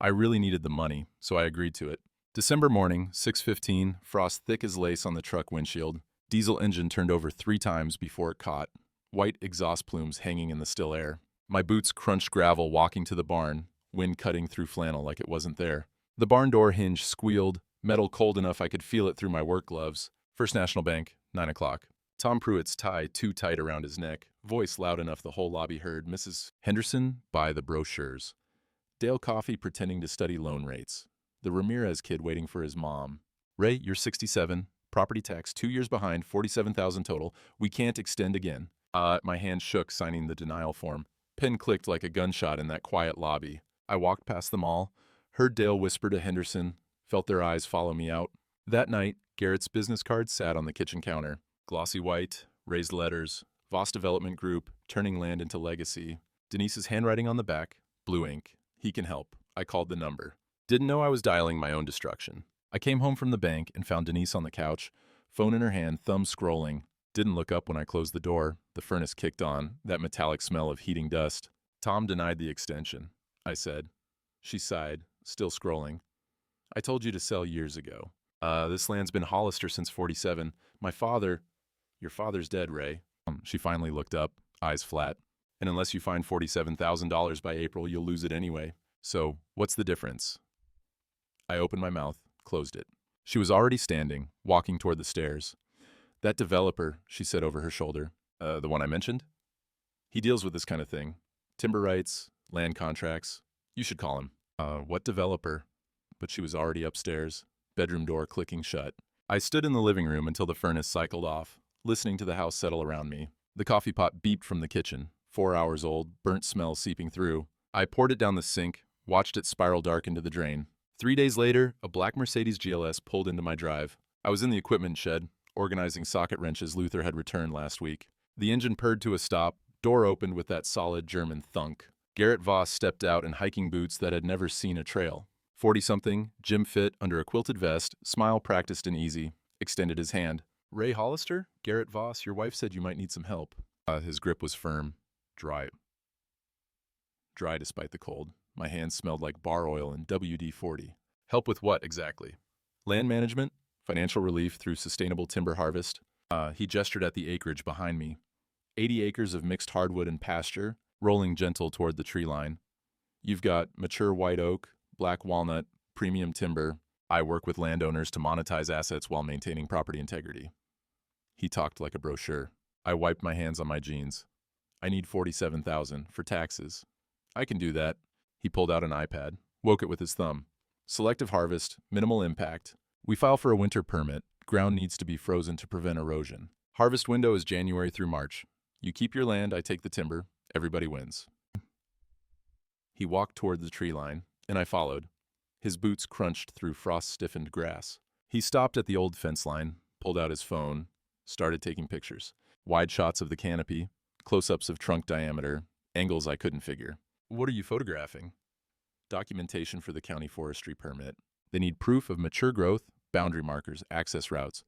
I really needed the money, so I agreed to it. December morning, 6:15, frost thick as lace on the truck windshield. Diesel engine turned over 3 times before it caught. White exhaust plumes hanging in the still air. My boots crunched gravel walking to the barn, wind cutting through flannel like it wasn't there. The barn door hinge squealed, metal cold enough I could feel it through my work gloves. First National Bank, 9 o'clock. Tom Pruitt's tie too tight around his neck, voice loud enough the whole lobby heard. Mrs. Henderson, buy the brochures. Dale Coffey pretending to study loan rates. The Ramirez kid waiting for his mom. Ray, you're 67. Property tax 2 years behind, 47,000 total. We can't extend again. My hand shook signing the denial form. Pen clicked like a gunshot in that quiet lobby. I walked past them all, heard Dale whisper to Henderson, felt their eyes follow me out. That night, Garrett's business card sat on the kitchen counter. Glossy white, raised letters, Voss Development Group, turning land into legacy. Denise's handwriting on the back, blue ink. He can help. I called the number. Didn't know I was dialing my own destruction. I came home from the bank and found Denise on the couch, phone in her hand, thumb scrolling. Didn't look up when I closed the door. The furnace kicked on, that metallic smell of heating dust. Tom denied the extension, I said. She sighed, still scrolling. I told you to sell years ago. This land's been Hollister since 47. Your father's dead, Ray. She finally looked up, eyes flat. And unless you find $47,000 by April, you'll lose it anyway. So, what's the difference? I opened my mouth, closed it. She was already standing, walking toward the stairs. That developer, she said over her shoulder. The one I mentioned? He deals with this kind of thing. Timber rights, land contracts. You should call him. What developer? But she was already upstairs, bedroom door clicking shut. I stood in the living room until the furnace cycled off, listening to the house settle around me. The coffee pot beeped from the kitchen. 4 hours old, burnt smell seeping through. I poured it down the sink, watched it spiral dark into the drain. 3 days later, a black Mercedes GLS pulled into my drive. I was in the equipment shed, organizing socket wrenches Luther had returned last week. The engine purred to a stop, door opened with that solid German thunk. Garrett Voss stepped out in hiking boots that had never seen a trail. 40-something, gym fit, under a quilted vest, smile practiced and easy, extended his hand. Ray Hollister? Garrett Voss, your wife said you might need some help. His grip was firm. Dry despite the cold. My hands smelled like bar oil and WD-40. Help with what, exactly? Land management? Financial relief through sustainable timber harvest? He gestured at the acreage behind me. 80 acres of mixed hardwood and pasture, rolling gentle toward the tree line. You've got mature white oak, black walnut, premium timber. I work with landowners to monetize assets while maintaining property integrity. He talked like a brochure. I wiped my hands on my jeans. I need $47,000 for taxes. I can do that. He pulled out an iPad, woke it with his thumb. Selective harvest, minimal impact. We file for a winter permit. Ground needs to be frozen to prevent erosion. Harvest window is January through March. You keep your land, I take the timber. Everybody wins. He walked toward the tree line, and I followed. His boots crunched through frost-stiffened grass. He stopped at the old fence line, pulled out his phone, started taking pictures. Wide shots of the canopy, close-ups of trunk diameter, angles I couldn't figure. What are you photographing? Documentation for the county forestry permit. They need proof of mature growth, boundary markers, access routes.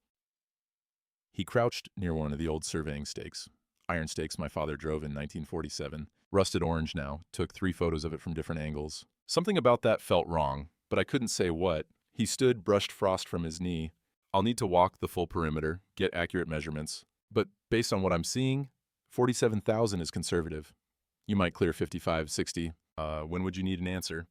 He crouched near one of the old surveying stakes. Iron stakes my father drove in 1947. Rusted orange now, took 3 photos of it from different angles. Something about that felt wrong, but I couldn't say what. He stood, brushed frost from his knee. I'll need to walk the full perimeter, get accurate measurements. But based on what I'm seeing, 47,000 is conservative. You might clear 55, 60. When would you need an answer?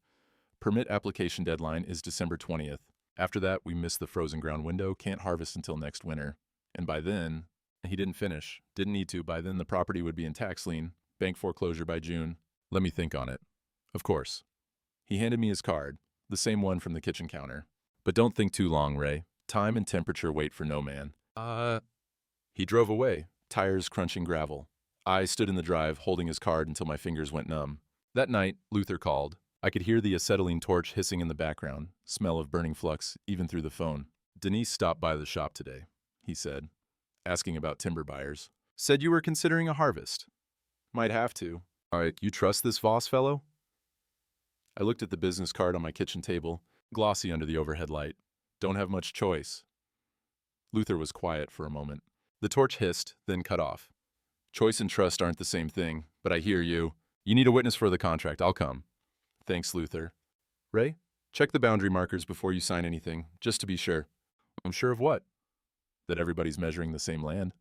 Permit application deadline is December 20th. After that, we miss the frozen ground window, can't harvest until next winter. And by then, he didn't finish. Didn't need to. By then, the property would be in tax lien. Bank foreclosure by June. Let me think on it. Of course. He handed me his card, the same one from the kitchen counter. But don't think too long, Ray. Time and temperature wait for no man. He drove away, tires crunching gravel. I stood in the drive, holding his card until my fingers went numb. That night, Luther called. I could hear the acetylene torch hissing in the background, smell of burning flux, even through the phone. Denise stopped by the shop today, he said, asking about timber buyers. Said you were considering a harvest. Might have to. All right, you trust this Voss fellow? I looked at the business card on my kitchen table, glossy under the overhead light. Don't have much choice. Luther was quiet for a moment. The torch hissed, then cut off. Choice and trust aren't the same thing, but I hear you. You need a witness for the contract. I'll come. Thanks, Luther. Ray, check the boundary markers before you sign anything, just to be sure. I'm sure of what? That everybody's measuring the same land.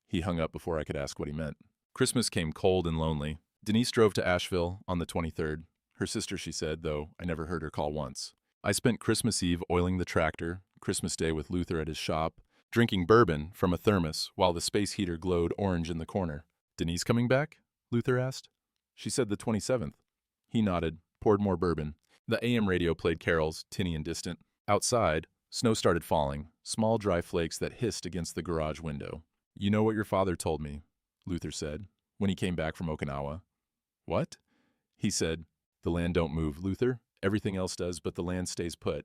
He hung up before I could ask what he meant. Christmas came cold and lonely. Denise drove to Asheville on the 23rd. Her sister, she said, though I never heard her call once. I spent Christmas Eve oiling the tractor, Christmas Day with Luther at his shop, drinking bourbon from a thermos while the space heater glowed orange in the corner. Denise coming back? Luther asked. She said the 27th. He nodded, poured more bourbon. The AM radio played carols, tinny and distant. Outside, snow started falling, small dry flakes that hissed against the garage window. You know what your father told me, Luther said, when he came back from Okinawa. What? He said, the land don't move, Luther. Everything else does, but the land stays put.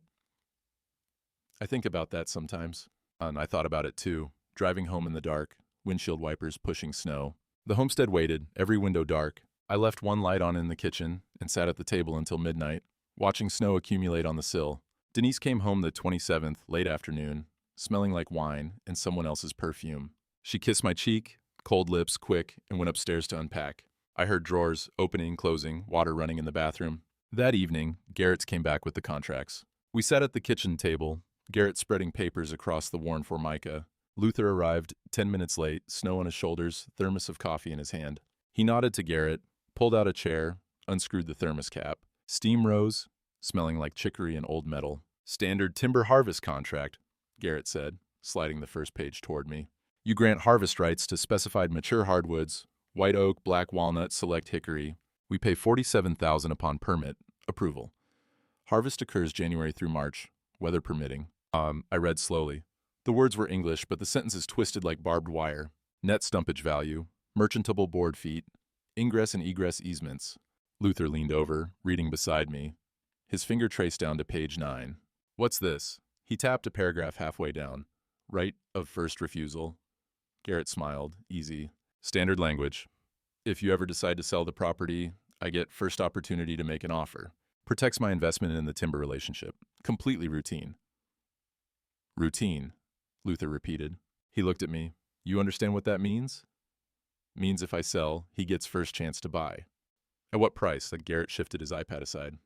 I think about that sometimes. And I thought about it too, driving home in the dark, windshield wipers pushing snow. The homestead waited, every window dark. I left one light on in the kitchen and sat at the table until midnight, watching snow accumulate on the sill. Denise came home the 27th, late afternoon, smelling like wine and someone else's perfume. She kissed my cheek, cold lips, quick, and went upstairs to unpack. I heard drawers opening, closing, water running in the bathroom. That evening, Garrett's came back with the contracts. We sat at the kitchen table, Garrett spreading papers across the worn formica. Luther arrived 10 minutes late, snow on his shoulders, thermos of coffee in his hand. He nodded to Garrett, pulled out a chair, unscrewed the thermos cap. Steam rose, smelling like chicory and old metal. Standard timber harvest contract, Garrett said, sliding the first page toward me. You grant harvest rights to specified mature hardwoods, white oak, black walnut, select hickory. We pay $47,000 upon permit, approval. Harvest occurs January through March, weather permitting. I read slowly. The words were English, but the sentences twisted like barbed wire. Net stumpage value, merchantable board feet, ingress and egress easements. Luther leaned over, reading beside me. His finger traced down to page 9. What's this? He tapped a paragraph halfway down. Right of first refusal. Garrett smiled, easy. Standard language. If you ever decide to sell the property, I get first opportunity to make an offer. Protects my investment in the timber relationship. Completely routine. Routine, Luther repeated. He looked at me. You understand what that means? Means if I sell, he gets first chance to buy. At what price? Garrett shifted his iPad aside.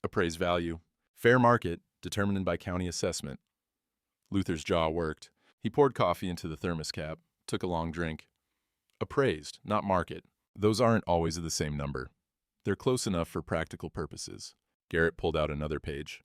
Appraised value. Fair market, determined by county assessment. Luther's jaw worked. He poured coffee into the thermos cap, took a long drink. Appraised, not market. Those aren't always the same number. They're close enough for practical purposes. Garrett pulled out another page.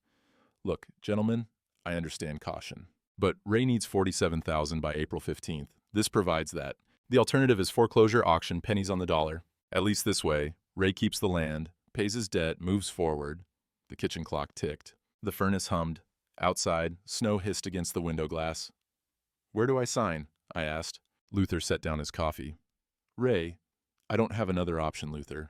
Look, gentlemen, I understand caution. But Ray needs $47,000 by April 15th. This provides that. The alternative is foreclosure, auction, pennies on the dollar. At least this way, Ray keeps the land, pays his debt, moves forward. The kitchen clock ticked. The furnace hummed. Outside, snow hissed against the window glass. Where do I sign? I asked. Luther set down his coffee. Ray, I don't have another option, Luther.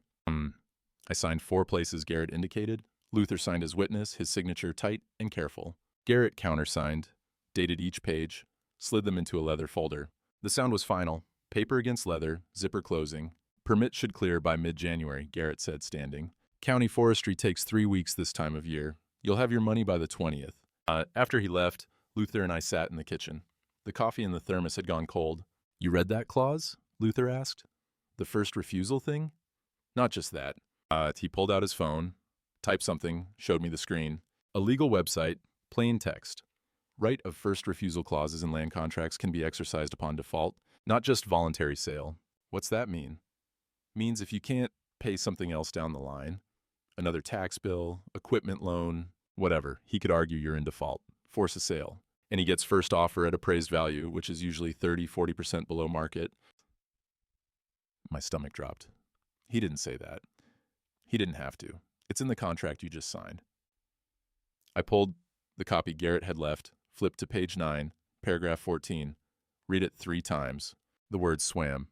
I signed 4 places Garrett indicated. Luther signed as witness, his signature tight and careful. Garrett countersigned, dated each page, slid them into a leather folder. The sound was final. Paper against leather, zipper closing. Permit should clear by mid-January, Garrett said, standing. County forestry takes 3 weeks this time of year. You'll have your money by the 20th. After he left, Luther and I sat in the kitchen. The coffee in the thermos had gone cold. You read that clause? Luther asked. The first refusal thing? Not just that. He pulled out his phone, typed something, showed me the screen. A legal website, plain text. Right of first refusal clauses in land contracts can be exercised upon default, not just voluntary sale. What's that mean? Means if you can't pay something else down the line, another tax bill, equipment loan, whatever, he could argue you're in default, force a sale. And he gets first offer at appraised value, which is usually 30–40% below market. My stomach dropped. He didn't say that. He didn't have to. It's in the contract you just signed. I pulled the copy Garrett had left, flipped to page 9, paragraph 14. Read it 3 times. The words swam.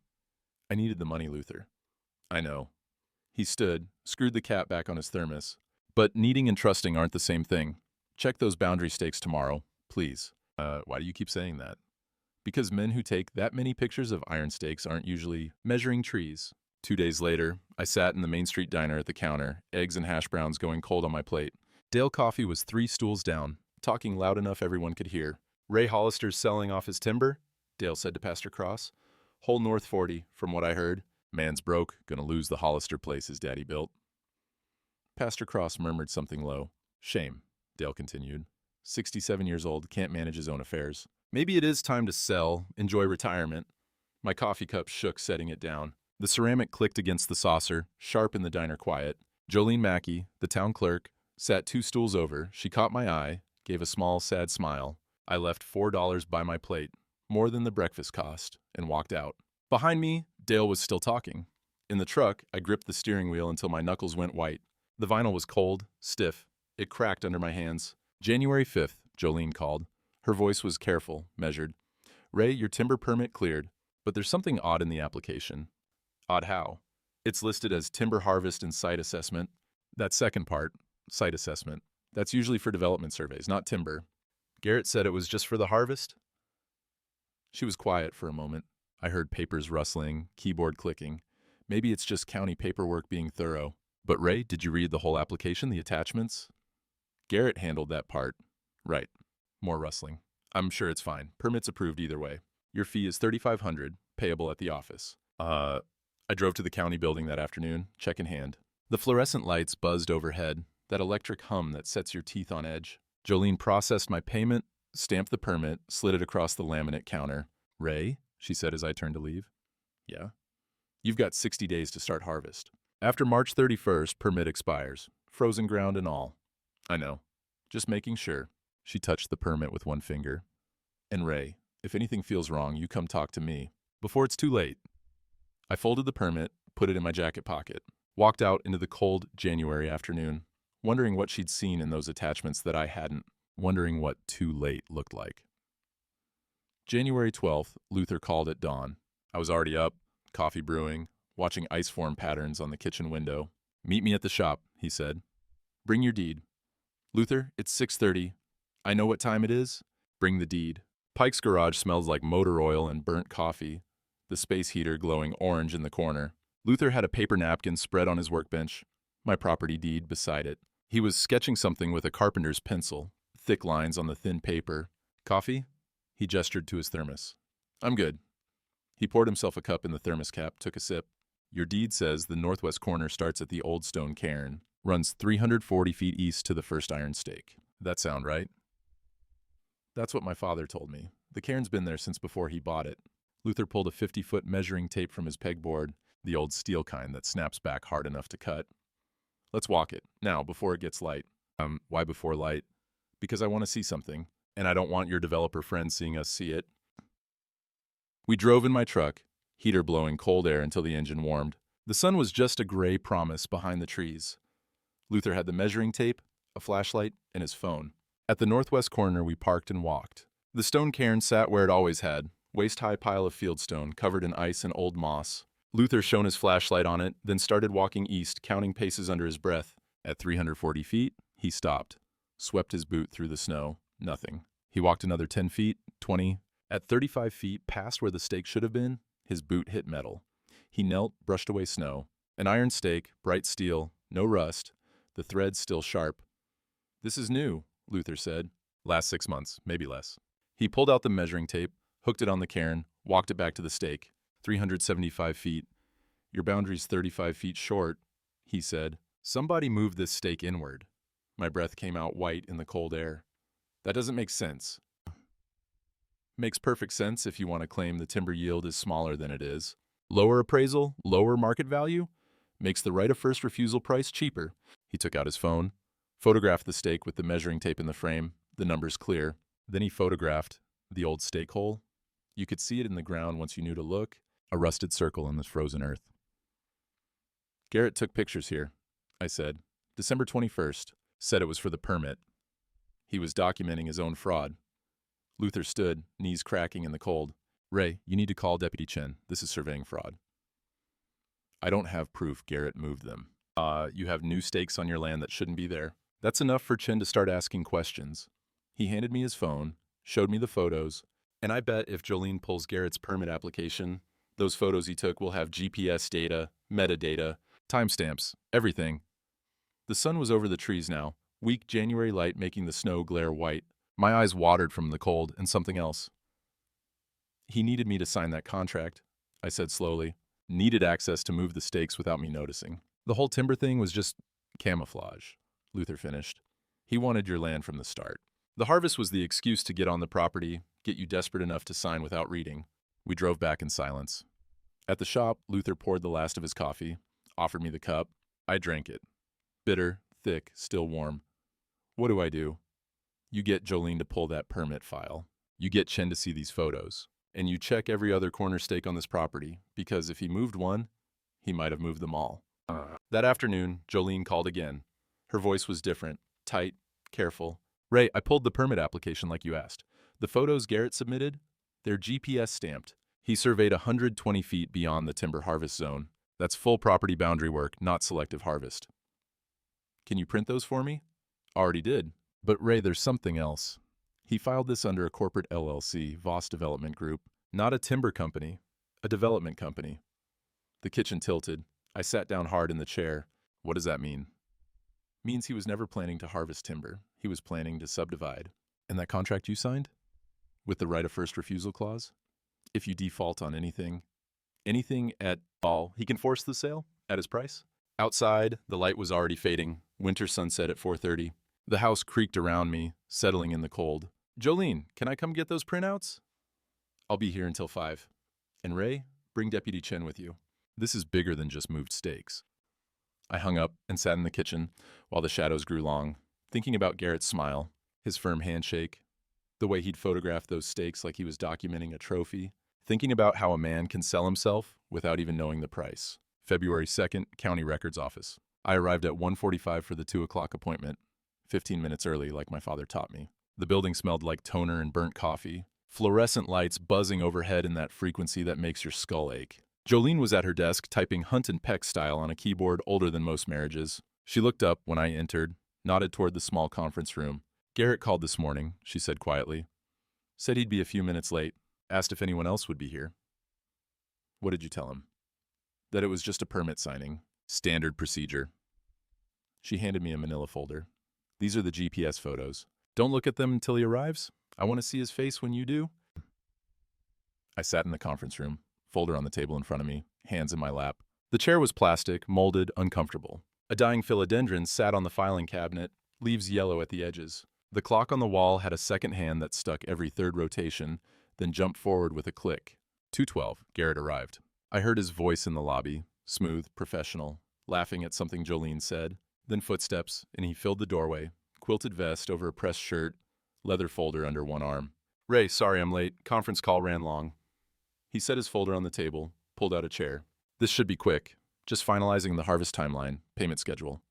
I needed the money, Luther. I know. He stood, screwed the cap back on his thermos. But needing and trusting aren't the same thing. Check those boundary stakes tomorrow, please. Why do you keep saying that? Because men who take that many pictures of iron stakes aren't usually measuring trees. 2 days later, I sat in the Main Street diner at the counter, eggs and hash browns going cold on my plate. Dale Coffey was 3 stools down, talking loud enough everyone could hear. Ray Hollister's selling off his timber, Dale said to Pastor Cross. Whole North 40, from what I heard. Man's broke, gonna lose the Hollister place his daddy built. Pastor Cross murmured something low. Shame, Dale continued. 67 years old, can't manage his own affairs. Maybe it is time to sell, enjoy retirement. My coffee cup shook, setting it down. The ceramic clicked against the saucer, sharp in the diner quiet. Jolene Mackey, the town clerk, sat 2 stools over. She caught my eye, gave a small, sad smile. I left $4 by my plate, more than the breakfast cost, and walked out. Behind me, Dale was still talking. In the truck, I gripped the steering wheel until my knuckles went white. The vinyl was cold, stiff. It cracked under my hands. January 5th, Jolene called. Her voice was careful, measured. Ray, your timber permit cleared, but there's something odd in the application. Odd how? It's listed as timber harvest and site assessment. That second part, site assessment, that's usually for development surveys, not timber. Garrett said it was just for the harvest? She was quiet for a moment. I heard papers rustling, keyboard clicking. Maybe it's just county paperwork being thorough. But Ray, did you read the whole application, the attachments? Garrett handled that part. Right. More rustling. I'm sure it's fine. Permits approved either way. Your fee is $3,500, payable at the office. I drove to the county building that afternoon, check in hand. The fluorescent lights buzzed overhead, that electric hum that sets your teeth on edge. Jolene processed my payment, stamped the permit, slid it across the laminate counter. Ray, she said as I turned to leave. Yeah? You've got 60 days to start harvest. After March 31st, permit expires. Frozen ground and all. I know. Just making sure. She touched the permit with one finger. And Ray, if anything feels wrong, you come talk to me. Before it's too late. I folded the permit, put it in my jacket pocket, walked out into the cold January afternoon, wondering what she'd seen in those attachments that I hadn't, wondering what too late looked like. January 12th, Luther called at dawn. I was already up, coffee brewing, watching ice form patterns on the kitchen window. Meet me at the shop, he said. Bring your deed. Luther, it's 6:30. I know what time it is. Bring the deed. Pike's garage smells like motor oil and burnt coffee, the space heater glowing orange in the corner. Luther had a paper napkin spread on his workbench, my property deed beside it. He was sketching something with a carpenter's pencil, thick lines on the thin paper. Coffee? He gestured to his thermos. I'm good. He poured himself a cup in the thermos cap, took a sip. Your deed says the northwest corner starts at the old stone cairn, runs 340 feet east to the first iron stake. That sound right? That's what my father told me. The cairn's been there since before he bought it. Luther pulled a 50-foot measuring tape from his pegboard, the old steel kind that snaps back hard enough to cut. Let's walk it, now, before it gets light. Why before light? Because I want to see something, and I don't want your developer friend seeing us see it. We drove in my truck, heater blowing cold air until the engine warmed. The sun was just a gray promise behind the trees. Luther had the measuring tape, a flashlight, and his phone. At the northwest corner, we parked and walked. The stone cairn sat where it always had, waist-high pile of fieldstone covered in ice and old moss. Luther shone his flashlight on it, then started walking east, counting paces under his breath. At 340 feet, he stopped, swept his boot through the snow. Nothing. He walked another 10 feet, 20. At 35 feet past where the stake should have been, his boot hit metal. He knelt, brushed away snow. An iron stake, bright steel, no rust, the threads still sharp. This is new, Luther said. Last 6 months, maybe less. He pulled out the measuring tape, hooked it on the cairn, walked it back to the stake. 375 feet. Your boundary's 35 feet short, he said. Somebody moved this stake inward. My breath came out white in the cold air. That doesn't make sense. Makes perfect sense if you want to claim the timber yield is smaller than it is. Lower appraisal, lower market value, makes the right of first refusal price cheaper. He took out his phone, photographed the stake with the measuring tape in the frame, the numbers clear. Then he photographed the old stake hole. You could see it in the ground once you knew to look, a rusted circle in the frozen earth. Garrett took pictures here, I said. December 21st, said it was for the permit. He was documenting his own fraud. Luther stood, knees cracking in the cold. Ray, you need to call Deputy Chen. This is surveying fraud. I don't have proof Garrett moved them. You have new stakes on your land that shouldn't be there. That's enough for Chen to start asking questions. He handed me his phone, showed me the photos, and I bet if Jolene pulls Garrett's permit application, those photos he took will have GPS data, metadata, timestamps, everything. The sun was over the trees now, weak January light making the snow glare white. My eyes watered from the cold and something else. He needed me to sign that contract, I said slowly. Needed access to move the stakes without me noticing. The whole timber thing was just Camouflage, Luther finished. He wanted your land from the start. The harvest was the excuse to get on the property, get you desperate enough to sign without reading. We drove back in silence. At the shop, Luther poured the last of his coffee, offered me the cup. I drank it. Bitter, thick, still warm. What do? You get Jolene to pull that permit file. You get Chen to see these photos. And you check every other corner stake on this property, because if he moved one, he might have moved them all. That afternoon, Jolene called again. Her voice was different, tight, careful. Ray, I pulled the permit application like you asked. The photos Garrett submitted, they're GPS stamped. He surveyed 120 feet beyond the timber harvest zone. That's full property boundary work, not selective harvest. Can you print those for me? Already did. But Ray, there's something else. He filed this under a corporate LLC, Voss Development Group, not a timber company, a development company. The kitchen tilted. I sat down hard in the chair. What does that mean? Means he was never planning to harvest timber. He was planning to subdivide. And that contract you signed? With the right of first refusal clause? If you default on anything at all, he can force the sale at his price? Outside, the light was already fading. Winter sunset at 4:30. The house creaked around me, settling in the cold. Jolene, can I come get those printouts? I'll be here until 5. And Ray, bring Deputy Chen with you. This is bigger than just moved stakes. I hung up and sat in the kitchen while the shadows grew long, thinking about Garrett's smile, his firm handshake, the way he'd photographed those stakes like he was documenting a trophy, thinking about how a man can sell himself without even knowing the price. February 2nd, County Records Office. I arrived at 1:45 for the 2 o'clock appointment, 15 minutes early like my father taught me. The building smelled like toner and burnt coffee, fluorescent lights buzzing overhead in that frequency that makes your skull ache. Jolene was at her desk typing Hunt and Peck style on a keyboard older than most marriages. She looked up when I entered, nodded toward the small conference room. Garrett called this morning, she said quietly. Said he'd be a few minutes late, asked if anyone else would be here. What did you tell him? That it was just a permit signing. Standard procedure. She handed me a manila folder. These are the GPS photos. Don't look at them until he arrives. I want to see his face when you do. I sat in the conference room, folder on the table in front of me, hands in my lap. The chair was plastic, molded, uncomfortable. A dying philodendron sat on the filing cabinet, leaves yellow at the edges. The clock on the wall had a second hand that stuck every third rotation, then jumped forward with a click. 2:12, Garrett arrived. I heard his voice in the lobby, smooth, professional, laughing at something Jolene said. Then footsteps, and he filled the doorway, quilted vest over a pressed shirt, leather folder under one arm. Ray, sorry I'm late. Conference call ran long. He set his folder on the table, pulled out a chair. This should be quick. Just finalizing the harvest timeline, payment schedule.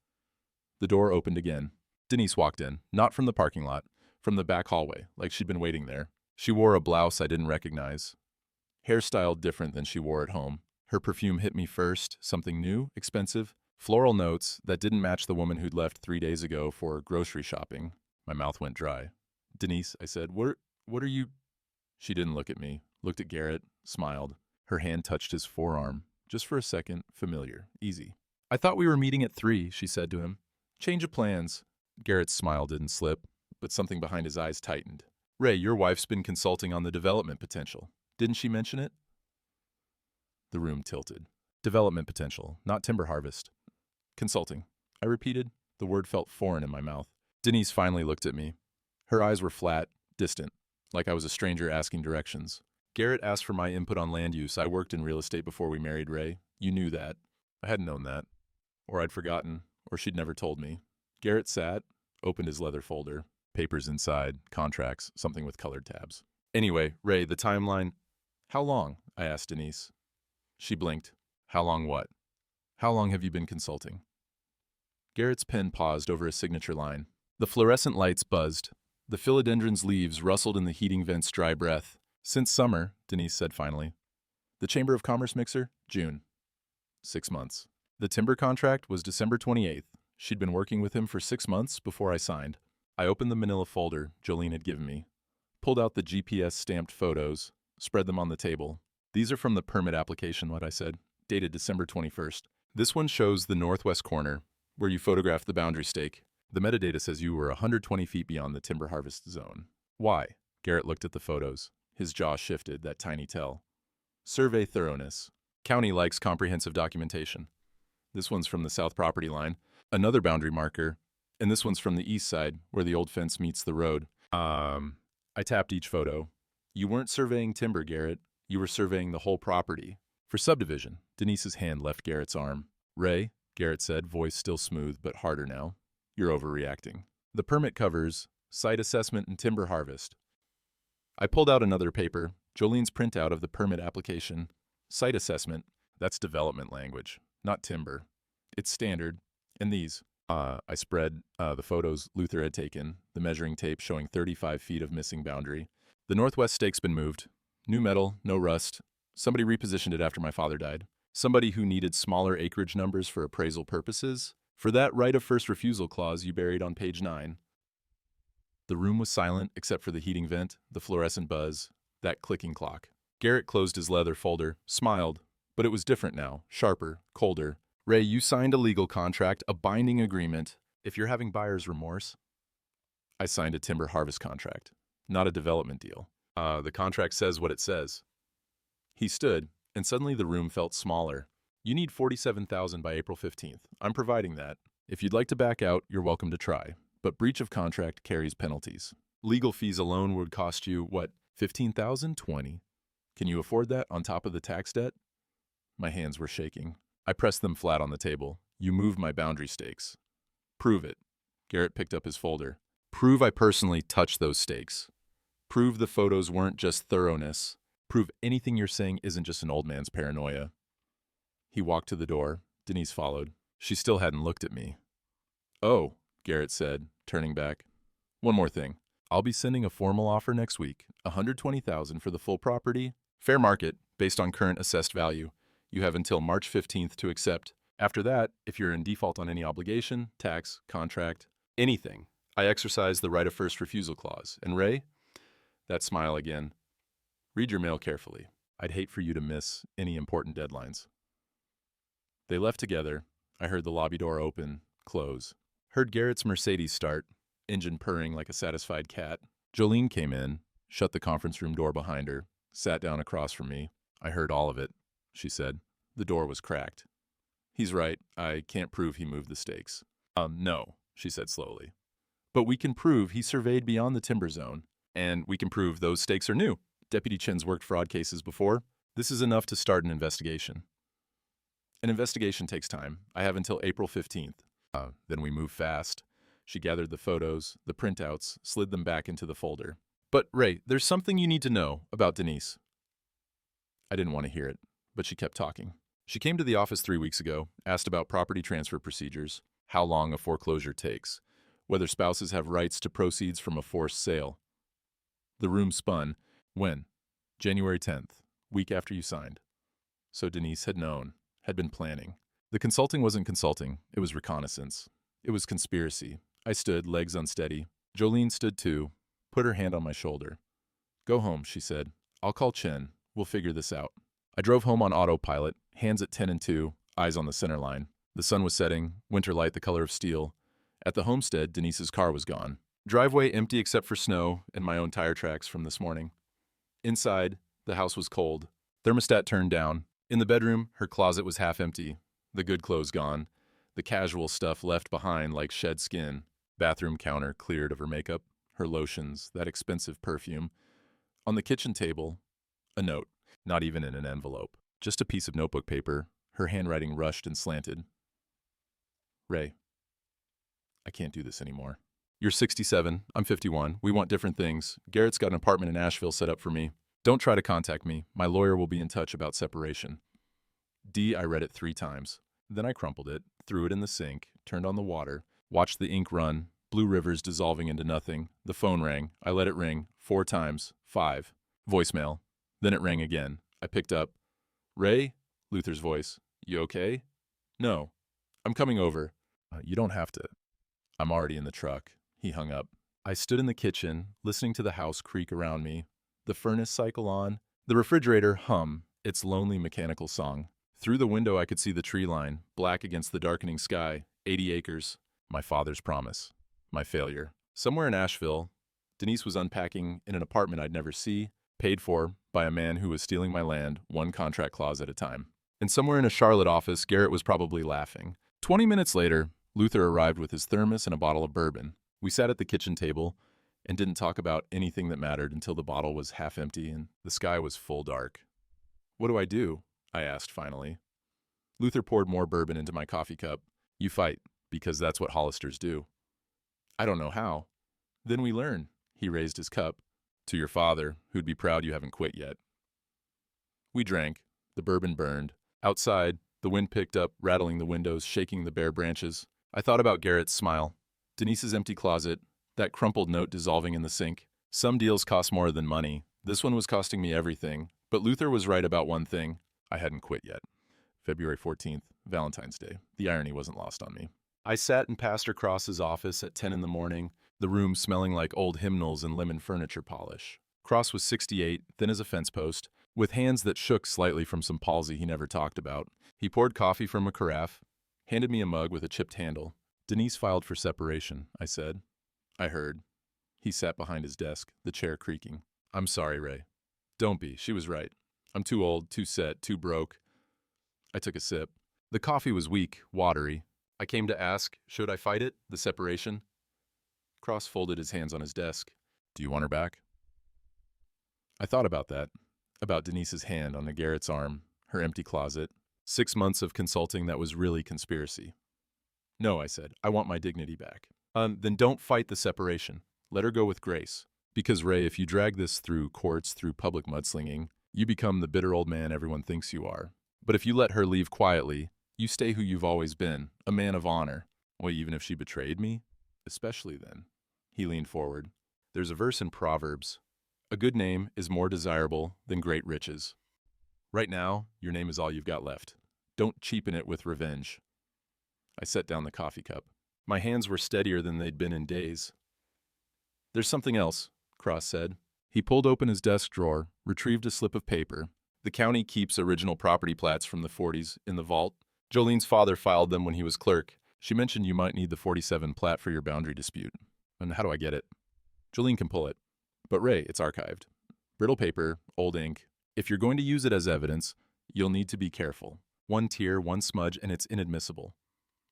The door opened again. Denise walked in, not from the parking lot, from the back hallway, like she'd been waiting there. She wore a blouse I didn't recognize. Hairstyle different than she wore at home. Her perfume hit me first, something new, expensive, floral notes that didn't match the woman who'd left 3 days ago for grocery shopping. My mouth went dry. Denise, I said, what are you? She didn't look at me, looked at Garrett, smiled. Her hand touched his forearm. Just for a second, familiar, easy. I thought we were meeting at 3, she said to him. Change of plans. Garrett's smile didn't slip, but something behind his eyes tightened. Ray, your wife's been consulting on the development potential. Didn't she mention it? The room tilted. Development potential, not timber harvest. Consulting. I repeated. The word felt foreign in my mouth. Denise finally looked at me. Her eyes were flat, distant, like I was a stranger asking directions. Garrett asked for my input on land use. I worked in real estate before we married, Ray. You knew that. I hadn't known that. Or I'd forgotten, or she'd never told me. Garrett sat, opened his leather folder. Papers inside, contracts, something with colored tabs. Anyway, Ray, the timeline. How long? I asked Denise. She blinked. How long what? How long have you been consulting? Garrett's pen paused over a signature line. The fluorescent lights buzzed. The philodendron's leaves rustled in the heating vent's dry breath. Since summer, Denise said finally. The Chamber of Commerce mixer? June. 6 months. The timber contract was December 28th. She'd been working with him for 6 months before I signed. I opened the manila folder Jolene had given me, pulled out the GPS-stamped photos, spread them on the table. These are from the permit application, what I said, dated December 21st. This one shows the northwest corner, where you photographed the boundary stake. The metadata says you were 120 feet beyond the timber harvest zone. Why? Garrett looked at the photos. His jaw shifted, that tiny tell. Survey thoroughness. County likes comprehensive documentation. This one's from the south property line. Another boundary marker, and this one's from the east side, where the old fence meets the road. I tapped each photo. You weren't surveying timber, Garrett. You were surveying the whole property. For subdivision, Denise's hand left Garrett's arm. Ray, Garrett said, voice still smooth but harder now. You're overreacting. The permit covers site assessment and timber harvest. I pulled out another paper, Jolene's printout of the permit application. Site assessment, that's development language, not timber. It's standard. And these. I spread the photos Luther had taken, the measuring tape showing 35 feet of missing boundary. The northwest stake's been moved. New metal, no rust. Somebody repositioned it after my father died. Somebody who needed smaller acreage numbers for appraisal purposes. For that right of first refusal clause you buried on page 9. The room was silent except for the heating vent, the fluorescent buzz, that clicking clock. Garrett closed his leather folder, smiled, but it was different now, sharper, colder. Ray, you signed a legal contract, a binding agreement. If you're having buyer's remorse, I signed a timber harvest contract, not a development deal. The contract says what it says. He stood, and suddenly the room felt smaller. You need $47,000 by April 15th. I'm providing that. If you'd like to back out, you're welcome to try. But breach of contract carries penalties. Legal fees alone would cost you, what, $15,000? $20,000? Can you afford that on top of the tax debt? My hands were shaking. I pressed them flat on the table. You moved my boundary stakes. Prove it. Garrett picked up his folder. Prove I personally touched those stakes. Prove the photos weren't just thoroughness. Prove anything you're saying isn't just an old man's paranoia. He walked to the door. Denise followed. She still hadn't looked at me. Oh, Garrett said, turning back. One more thing. I'll be sending a formal offer next week. $120,000 for the full property. Fair market, based on current assessed value. You have until March 15th to accept. After that, if you're in default on any obligation, tax, contract, anything, I exercise the right of first refusal clause. And Ray, that smile again. Read your mail carefully. I'd hate for you to miss any important deadlines. They left together. I heard the lobby door open, close. Heard Garrett's Mercedes start, engine purring like a satisfied cat. Jolene came in, shut the conference room door behind her, sat down across from me. I heard all of it, she said. The door was cracked. He's right. I can't prove he moved the stakes. No, she said slowly. But we can prove he surveyed beyond the timber zone, and we can prove those stakes are new. Deputy Chin's worked fraud cases before. This is enough to start an investigation. An investigation takes time. I have until April 15th. Then we move fast. She gathered the photos, the printouts, slid them back into the folder. But, Ray, there's something you need to know about Denise. I didn't want to hear it, but she kept talking. She came to the office 3 weeks ago, asked about property transfer procedures, how long a foreclosure takes, whether spouses have rights to proceeds from a forced sale. The room spun. When? January 10th, week after you signed. So Denise had known, had been planning. The consulting wasn't consulting, it was reconnaissance. It was conspiracy. I stood, legs unsteady. Jolene stood too, put her hand on my shoulder. Go home, she said. I'll call Chen. We'll figure this out. I drove home on autopilot, hands at 10 and 2, eyes on the center line. The sun was setting, winter light the color of steel. At the homestead, Denise's car was gone. Driveway empty except for snow and my own tire tracks from this morning. Inside, the house was cold. Thermostat turned down. In the bedroom, her closet was half empty. The good clothes gone. The casual stuff left behind like shed skin. Bathroom counter cleared of her makeup, her lotions, that expensive perfume. On the kitchen table, a note. Not even in an envelope. Just a piece of notebook paper, her handwriting rushed and slanted. Ray, I can't do this anymore. You're 67, I'm 51. We want different things. Garrett's got an apartment in Asheville set up for me. Don't try to contact me. My lawyer will be in touch about separation. D, I read it 3 times. Then I crumpled it, threw it in the sink, turned on the water, watched the ink run, blue rivers dissolving into nothing. The phone rang. I let it ring 4 times. 5. Voicemail. Then it rang again. I picked up. Ray? Luther's voice. You okay? No. I'm coming over. You don't have to. I'm already in the truck. He hung up. I stood in the kitchen, listening to the house creak around me, the furnace cycle on, the refrigerator hum its lonely mechanical song. Through the window I could see the tree line, black against the darkening sky, 80 acres. My father's promise. My failure. Somewhere in Asheville, Denise was unpacking in an apartment I'd never see, paid for by a man who was stealing my land, one contract clause at a time. And somewhere in a Charlotte office, Garrett was probably laughing. 20 minutes later, Luther arrived with his thermos and a bottle of bourbon. We sat at the kitchen table and didn't talk about anything that mattered until the bottle was half empty and the sky was full dark. "What do I do?" I asked finally. Luther poured more bourbon into my coffee cup. "You fight, because that's what Hollisters do." "I don't know how." "Then we learn." He raised his cup. "To your father, who'd be proud you haven't quit yet." We drank. The bourbon burned. Outside, the wind picked up, rattling the windows, shaking the bare branches. I thought about Garrett's smile, Denise's empty closet, that crumpled note dissolving in the sink. Some deals cost more than money. This one was costing me everything. But Luther was right about one thing. I hadn't quit yet. February 14th, Valentine's Day. The irony wasn't lost on me. I sat in Pastor Cross's office at 10 in the morning, the room smelling like old hymnals and lemon furniture polish. Cross was 68, thin as a fence post, with hands that shook slightly from some palsy he never talked about. He poured coffee from a carafe, handed me a mug with a chipped handle. "Denise filed for separation," I said. I heard. He sat behind his desk, the chair creaking. "I'm sorry, Ray." "Don't be. She was right. I'm too old, too set, too broke." I took a sip. The coffee was weak, watery. I came to ask, should I fight it, the separation? Cross folded his hands on his desk. "Do you want her back?" I thought about that, about Denise's hand on Garrett's arm, her empty closet, 6 months of consulting that was really conspiracy. "No," I said, "I want my dignity back." Then don't fight the separation. Let her go with grace. Because, Ray, if you drag this through courts, through public mudslinging, you become the bitter old man everyone thinks you are. But if you let her leave quietly, you stay who you've always been, a man of honor. Well, even if she betrayed me? Especially then. He leaned forward. There's a verse in Proverbs. A good name is more desirable than great riches. Right now, your name is all you've got left. Don't cheapen it with revenge. I set down the coffee cup. My hands were steadier than they'd been in days. "There's something else," Cross said. He pulled open his desk drawer, retrieved a slip of paper. "The county keeps original property plats from the 40s in the vault. Jolene's father filed them when he was clerk. She mentioned you might need the 47 plat for your boundary dispute. And how do I get it?" "Jolene can pull it. But Ray, it's archived. Brittle paper, old ink. If you're going to use it as evidence, you'll need to be careful. One tear, one smudge, and it's inadmissible."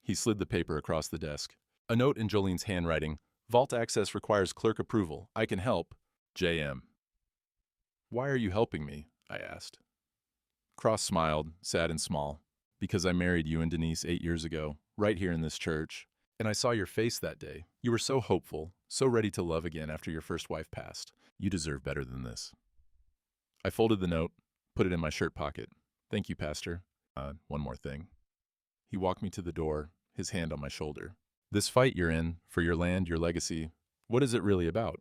He slid the paper across the desk. A note in Jolene's handwriting. "Vault access requires clerk approval. I can help. J.M." "Why are you helping me?" I asked. Cross smiled, sad and small. "Because I married you and Denise 8 years ago, right here in this church. And I saw your face that day. You were so hopeful, so ready to love again after your first wife passed. You deserve better than this." I folded the note, put it in my shirt pocket. "Thank you, Pastor. One more thing." He walked me to the door, his hand on my shoulder. "This fight you're in, for your land, your legacy, what is it really about?"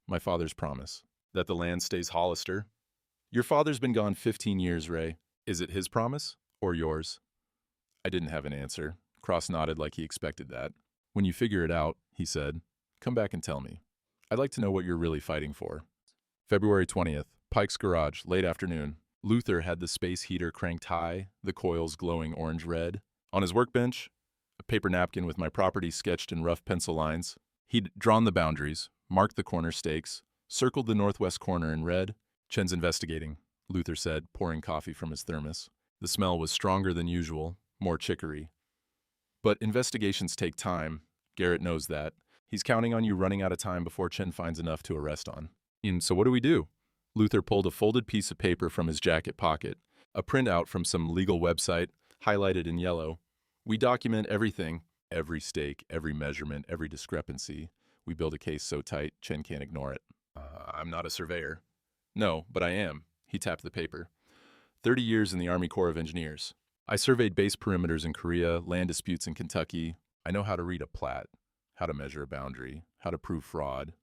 "My father's promise. That the land stays Hollister." "Your father's been gone 15 years, Ray. Is it his promise, or yours?" I didn't have an answer. Cross nodded like he expected that. "When you figure it out," he said, "come back and tell me. I'd like to know what you're really fighting for." February 20th, Pike's Garage, late afternoon. Luther had the space heater cranked high, the coils glowing orange-red. On his workbench, a paper napkin with my property sketched in rough pencil lines. He'd drawn the boundaries, marked the corner stakes, circled the northwest corner in red. "Chen's investigating," Luther said, pouring coffee from his thermos. The smell was stronger than usual, more chicory. "But investigations take time. Garrett knows that. He's counting on you running out of time before Chen finds enough to arrest on." So what do we do?" Luther pulled a folded piece of paper from his jacket pocket, a printout from some legal website, highlighted in yellow. "We document everything, every stake, every measurement, every discrepancy. We build a case so tight, Chen can't ignore it." I'm not a surveyor." "No, but I am." He tapped the paper. 30 years in the Army Corps of Engineers. I surveyed base perimeters in Korea, land disputes in Kentucky. I know how to read a plat, how to measure a boundary, how to prove fraud.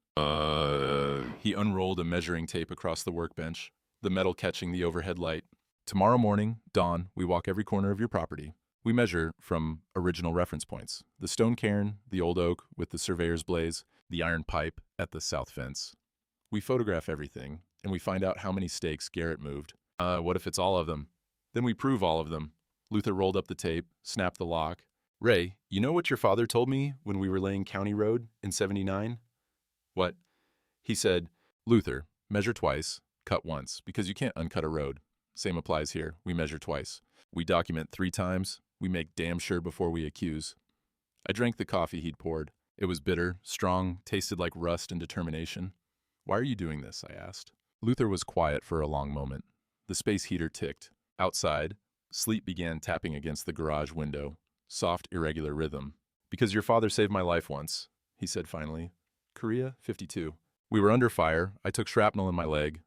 He unrolled a measuring tape across the workbench, the metal catching the overhead light. "Tomorrow morning, dawn, we walk every corner of your property. We measure from original reference points. The stone cairn, the old oak with the surveyor's blaze, the iron pipe at the south fence. We photograph everything, and we find out how many stakes Garrett moved. What if it's all of them? Then we prove all of them." Luther rolled up the tape, snapped the lock. "Ray, you know what your father told me when we were laying County Road in '79? "What?" He said, "Luther, measure twice, cut once, because you can't uncut a road. Same applies here. We measure twice. We document 3 times. We make damn sure before we accuse." I drank the coffee he'd poured. It was bitter, strong, tasted like rust and determination. Why are you doing this? I asked. Luther was quiet for a long moment. The space heater ticked. Outside, sleet began tapping against the garage window. Soft, irregular rhythm. Because your father saved my life once, he said finally. Korea, 52. We were under fire. I took shrapnel in my leg.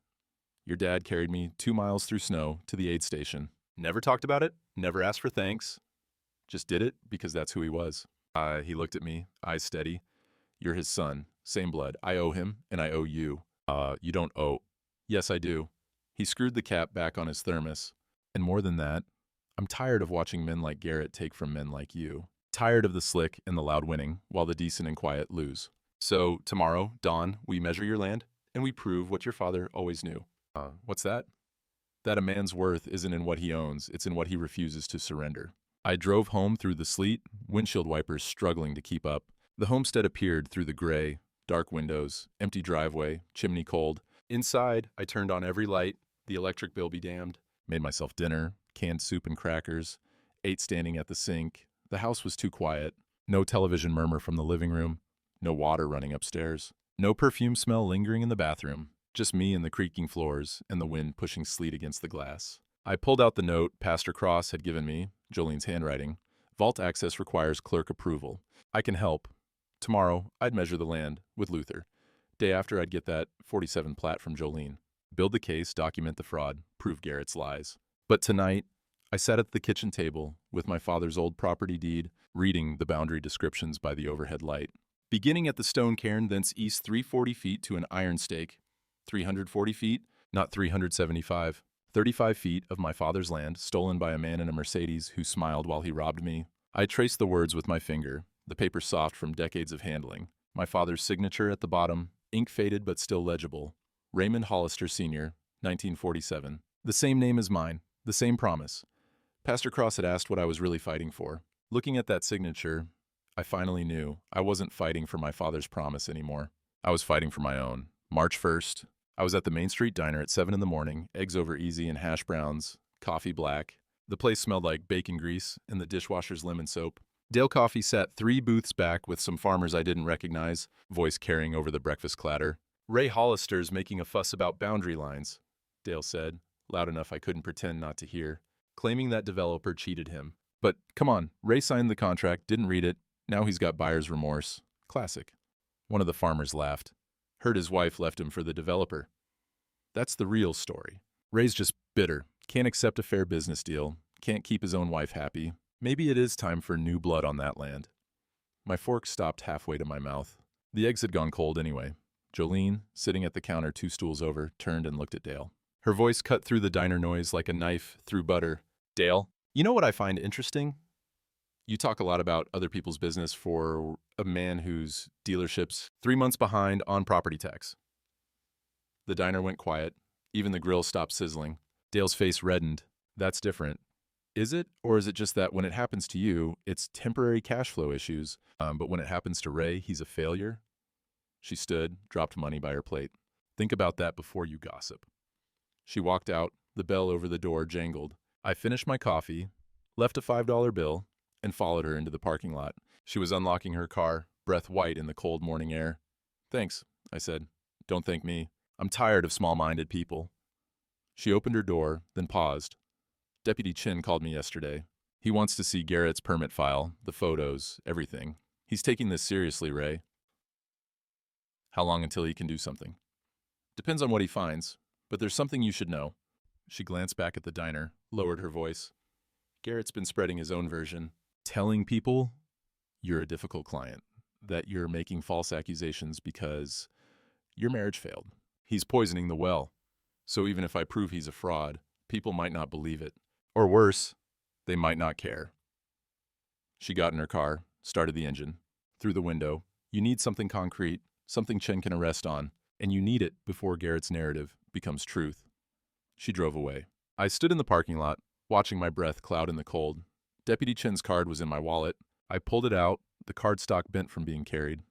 Your dad carried me 2 miles through snow to the aid station. Never talked about it, never asked for thanks. Just did it because that's who he was. He looked at me, eyes steady. You're his son, same blood. I owe him, and I owe you. You don't owe. Yes, I do. He screwed the cap back on his thermos. And more than that, I'm tired of watching men like Garrett take from men like you. Tired of the slick and the loud winning, while the decent and quiet lose. So, tomorrow, dawn, we measure your land, and we prove what your father always knew. What's that? That a man's worth isn't in what he owns, it's in what he refuses to surrender. I drove home through the sleet, windshield wipers struggling to keep up. The homestead appeared through the gray, dark windows, empty driveway, chimney cold. Inside, I turned on every light, the electric bill be damned. Made myself dinner, canned soup and crackers, ate standing at the sink. The house was too quiet. No television murmur from the living room. No water running upstairs. No perfume smell lingering in the bathroom. Just me and the creaking floors and the wind pushing sleet against the glass. I pulled out the note Pastor Cross had given me, Jolene's handwriting. Vault access requires clerk approval. I can help. Tomorrow, I'd measure the land with Luther. Day after, I'd get that 47 plat from Jolene. Build the case, document the fraud, prove Garrett's lies. But tonight, I sat at the kitchen table with my father's old property deed, reading the boundary descriptions by the overhead light. Beginning at the stone cairn, thence east 340 feet to an iron stake. 340 feet, not 375. 35 feet of my father's land, stolen by a man in a Mercedes who smiled while he robbed me. I traced the words with my finger, the paper soft from decades of handling. My father's signature at the bottom, ink faded but still legible. Raymond Hollister Sr., 1947. The same name as mine, the same promise. Pastor Cross had asked what I was really fighting for. Looking at that signature, I finally knew I wasn't fighting for my father's promise anymore. I was fighting for my own. March 1st, I was at the Main Street Diner at 7 in the morning, eggs over easy and hash browns, coffee black. The place smelled like bacon grease and the dishwasher's lemon soap. Dale Coffee sat 3 booths back with some farmers I didn't recognize, voice carrying over the breakfast clatter. Ray Hollister's making a fuss about boundary lines, Dale said, loud enough I couldn't pretend not to hear, claiming that developer cheated him. But come on, Ray signed the contract, didn't read it, now he's got buyer's remorse. Classic. One of the farmers laughed. Heard his wife left him for the developer. That's the real story. Ray's just bitter, can't accept a fair business deal, can't keep his own wife happy. Maybe it is time for new blood on that land. My fork stopped halfway to my mouth. The eggs had gone cold anyway. Jolene, sitting at the counter 2 stools over, turned and looked at Dale. Her voice cut through the diner noise like a knife through butter. Dale, you know what I find interesting? You talk a lot about other people's business for a man whose dealership's 3 months behind on property tax. The diner went quiet. Even the grill stopped sizzling. Dale's face reddened. That's different. Is it? Or is it just that when it happens to you, it's temporary cash flow issues, but when it happens to Ray, he's a failure? She stood, dropped money by her plate. Think about that before you gossip. She walked out. The bell over the door jangled. I finished my coffee, left a $5 bill, and followed her into the parking lot. She was unlocking her car, breath white in the cold morning air. Thanks, I said. Don't thank me. I'm tired of small-minded people. She opened her door, then paused. Deputy Chin called me yesterday. He wants to see Garrett's permit file, the photos, everything. He's taking this seriously, Ray. How long until he can do something? Depends on what he finds, but there's something you should know. She glanced back at the diner, lowered her voice. Garrett's been spreading his own version. Telling people you're a difficult client, that you're making false accusations because your marriage failed. He's poisoning the well. So even if I prove he's a fraud, people might not believe it. Or worse, they might not care. She got in her car, started the engine. Through the window, you need something concrete, something Chen can arrest on, and you need it before Garrett's narrative becomes truth. She drove away. I stood in the parking lot, watching my breath cloud in the cold. Deputy Chen's card was in my wallet. I pulled it out, the card stock bent from being carried.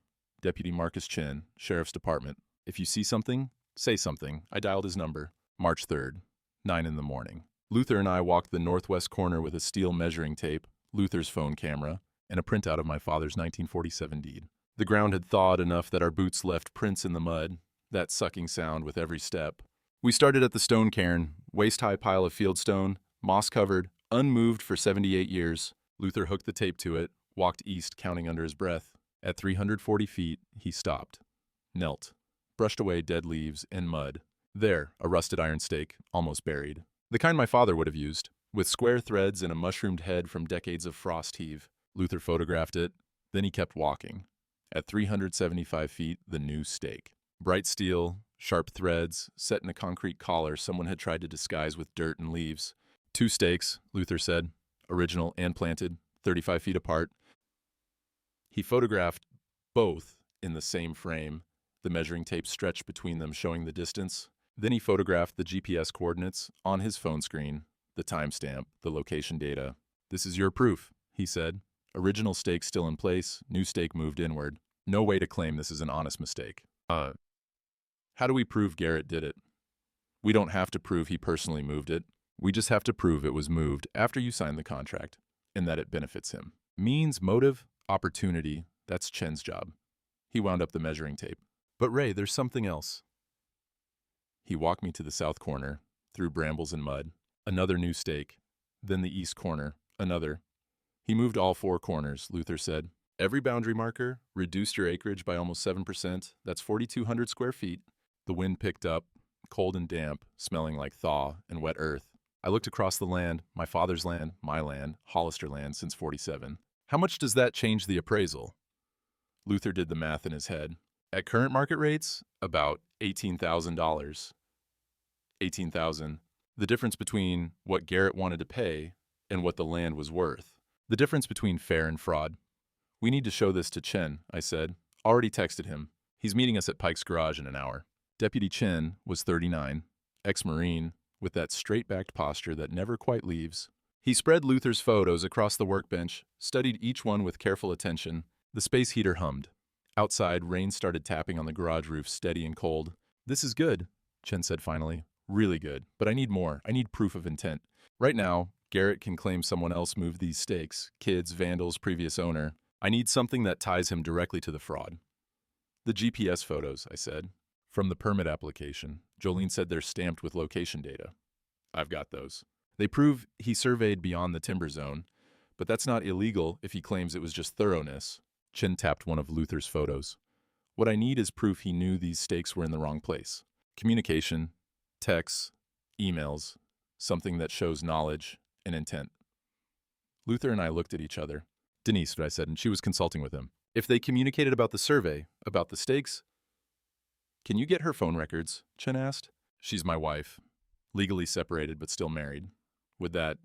Deputy Marcus Chen, Sheriff's Department. If you see something, say something. I dialed his number. March 3rd, 9 in the morning. Luther and I walked the northwest corner with a steel measuring tape, Luther's phone camera, and a printout of my father's 1947 deed. The ground had thawed enough that our boots left prints in the mud, that sucking sound with every step. We started at the stone cairn, waist-high pile of fieldstone, moss-covered, unmoved for 78 years. Luther hooked the tape to it, walked east, counting under his breath. At 340 feet, he stopped, knelt, brushed away dead leaves and mud. There, a rusted iron stake, almost buried. The kind my father would have used, with square threads and a mushroomed head from decades of frost heave. Luther photographed it, then he kept walking. At 375 feet, the new stake. Bright steel, sharp threads, set in a concrete collar someone had tried to disguise with dirt and leaves. 2 stakes, Luther said, original and planted, 35 feet apart. He photographed both in the same frame, the measuring tape stretched between them showing the distance. Then he photographed the GPS coordinates on his phone screen, the timestamp, the location data. "This is your proof," he said. "Original stake still in place, new stake moved inward. No way to claim this is an honest mistake." How do we prove Garrett did it? We don't have to prove he personally moved it. We just have to prove it was moved after you signed the contract, and that it benefits him. Means, motive, opportunity, that's Chen's job. He wound up the measuring tape. "But Ray, there's something else." He walked me to the south corner, through brambles and mud. Another new stake. Then the east corner. Another. He moved all 4 corners, Luther said. "Every boundary marker reduced your acreage by almost 7%. That's 4,200 square feet. The wind picked up, cold and damp, smelling like thaw and wet earth. I looked across the land, my father's land, my land, Hollister land since 47. How much does that change the appraisal?" Luther did the math in his head. At current market rates, about $18,000. $18,000. The difference between what Garrett wanted to pay and what the land was worth. The difference between fair and fraud. "We need to show this to Chen," I said. "Already texted him. He's meeting us at Pike's Garage in an hour." Deputy Chen was 39, ex-Marine, with that straight-backed posture that never quite leaves. He spread Luther's photos across the workbench, studied each one with careful attention. The space heater hummed. Outside, rain started tapping on the garage roof, steady and cold. "This is good," Chen said finally. "Really good, but I need more. I need proof of intent. Right now, Garrett can claim someone else moved these stakes, kids, vandals, previous owner. I need something that ties him directly to the fraud." "The GPS photos," I said. "From the permit application. Jolene said they're stamped with location data." "I've got those. They prove he surveyed beyond the timber zone, but that's not illegal if he claims it was just thoroughness." Chen tapped one of Luther's photos. "What I need is proof he knew these stakes were in the wrong place. Communication, texts, emails, something that shows knowledge and intent." Luther and I looked at each other. "Denise," I said, and she was consulting with him. "If they communicated about the survey, about the stakes—" "Can you get her phone records?" Chen asked. "She's my wife. Legally separated, but still married. Would that—"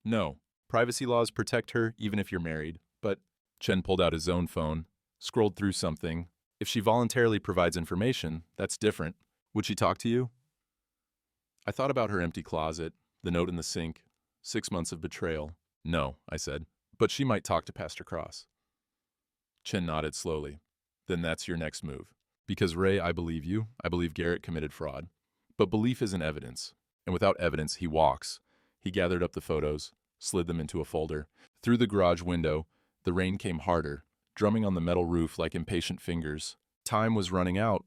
"No. Privacy laws protect her even if you're married, but—" Chen pulled out his own phone, scrolled through something. "If she voluntarily provides information, that's different. Would she talk to you?" I thought about her empty closet, the note in the sink, 6 months of betrayal. "No," I said, "but she might talk to Pastor Cross." Chen nodded slowly. "Then that's your next move. Because Ray, I believe you. I believe Garrett committed fraud. But belief isn't evidence. And without evidence, he walks." He gathered up the photos, slid them into a folder. Through the garage window, the rain came harder, drumming on the metal roof like impatient fingers. Time was running out.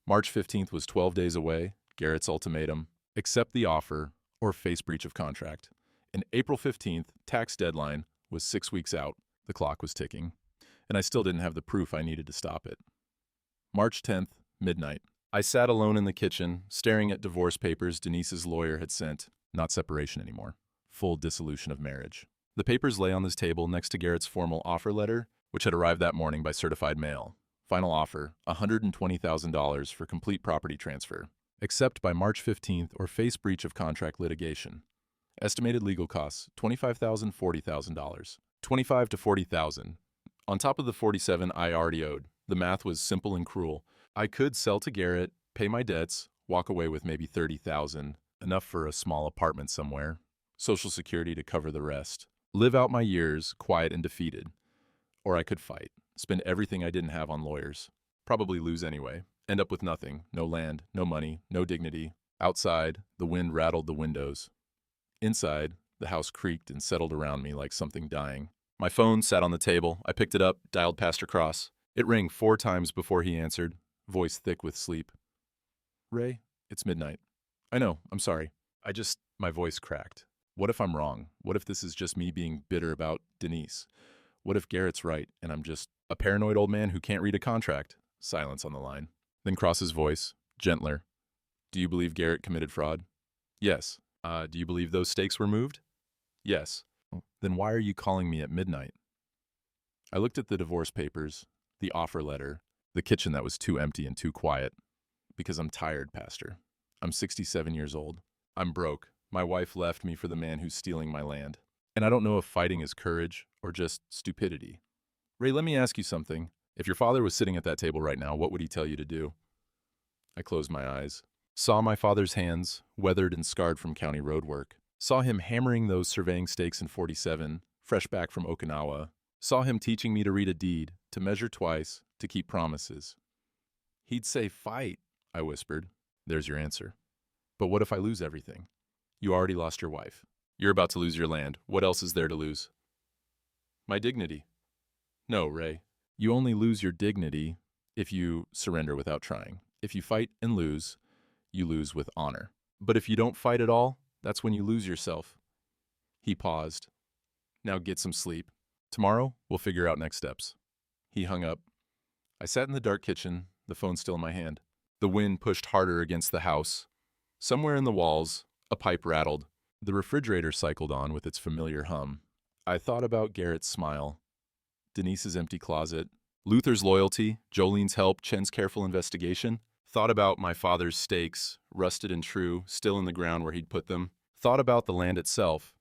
March 15th was 12 days away. Garrett's ultimatum: accept the offer or face breach of contract. And April 15th, tax deadline, was 6 weeks out. The clock was ticking. And I still didn't have the proof I needed to stop it. March 10th, midnight. I sat alone in the kitchen, staring at divorce papers Denise's lawyer had sent. Not separation anymore. Full dissolution of marriage. The papers lay on this table next to Garrett's formal offer letter, which had arrived that morning by certified mail. Final offer, $120,000 for complete property transfer. Accept by March 15th or face breach of contract litigation. Estimated legal costs, $25,000, $40,000. $25,000 to $40,000. On top of the $47,000 I already owed. The math was simple and cruel. I could sell to Garrett, pay my debts, walk away with maybe $30,000, enough for a small apartment somewhere, Social Security to cover the rest, live out my years quiet and defeated. Or I could fight, spend everything I didn't have on lawyers, probably lose anyway, end up with nothing, no land, no money, no dignity. Outside, the wind rattled the windows. Inside, the house creaked and settled around me like something dying. My phone sat on the table. I picked it up, dialed Pastor Cross. It rang 4 times before he answered, voice thick with sleep. Ray, it's midnight. I know, I'm sorry. My voice cracked. What if I'm wrong? What if this is just me being bitter about Denise? What if Garrett's right and I'm just a paranoid old man who can't read a contract? Silence on the line. Then Cross's voice, gentler. Do you believe Garrett committed fraud? Yes. Do you believe those stakes were moved? Yes. Then why are you calling me at midnight? I looked at the divorce papers, the offer letter, the kitchen that was too empty and too quiet. Because I'm tired, Pastor. I'm 67 years old. I'm broke. My wife left me for the man who's stealing my land. And I don't know if fighting is courage or just stupidity. Ray, let me ask you something. If your father was sitting at that table right now, what would he tell you to do? I closed my eyes. Saw my father's hands, weathered and scarred from county road work. Saw him hammering those surveying stakes in 47, fresh back from Okinawa. Saw him teaching me to read a deed, to measure twice, to keep promises. He'd say, fight, I whispered. There's your answer. But what if I lose everything? You already lost your wife. You're about to lose your land. What else is there to lose? My dignity. No, Ray. You only lose your dignity if you surrender without trying. If you fight and lose, you lose with honor. But if you don't fight at all, that's when you lose yourself. He paused. Now get some sleep. Tomorrow, we'll figure out next steps. He hung up. I sat in the dark kitchen, the phone still in my hand. The wind pushed harder against the house. Somewhere in the walls, a pipe rattled. The refrigerator cycled on with its familiar hum. I thought about Garrett's smile, Denise's empty closet, Luther's loyalty, Jolene's help, Chen's careful investigation. Thought about my father's stakes, rusted and true, still in the ground where he'd put them. Thought about the land itself,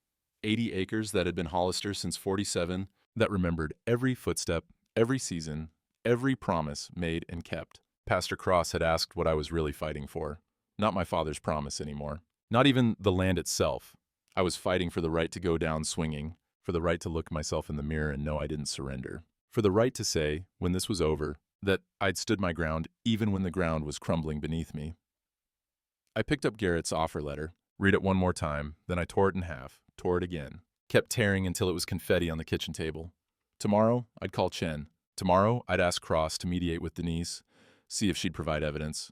80 acres that had been Hollister since 47, that remembered every footstep, every season, every promise made and kept. Pastor Cross had asked what I was really fighting for. Not my father's promise anymore. Not even the land itself. I was fighting for the right to go down swinging, for the right to look myself in the mirror and know I didn't surrender, for the right to say, when this was over, that I'd stood my ground even when the ground was crumbling beneath me. I picked up Garrett's offer letter, read it one more time, then I tore it in half, tore it again, kept tearing until it was confetti on the kitchen table. Tomorrow, I'd call Chen. Tomorrow, I'd ask Cross to mediate with Denise, see if she'd provide evidence.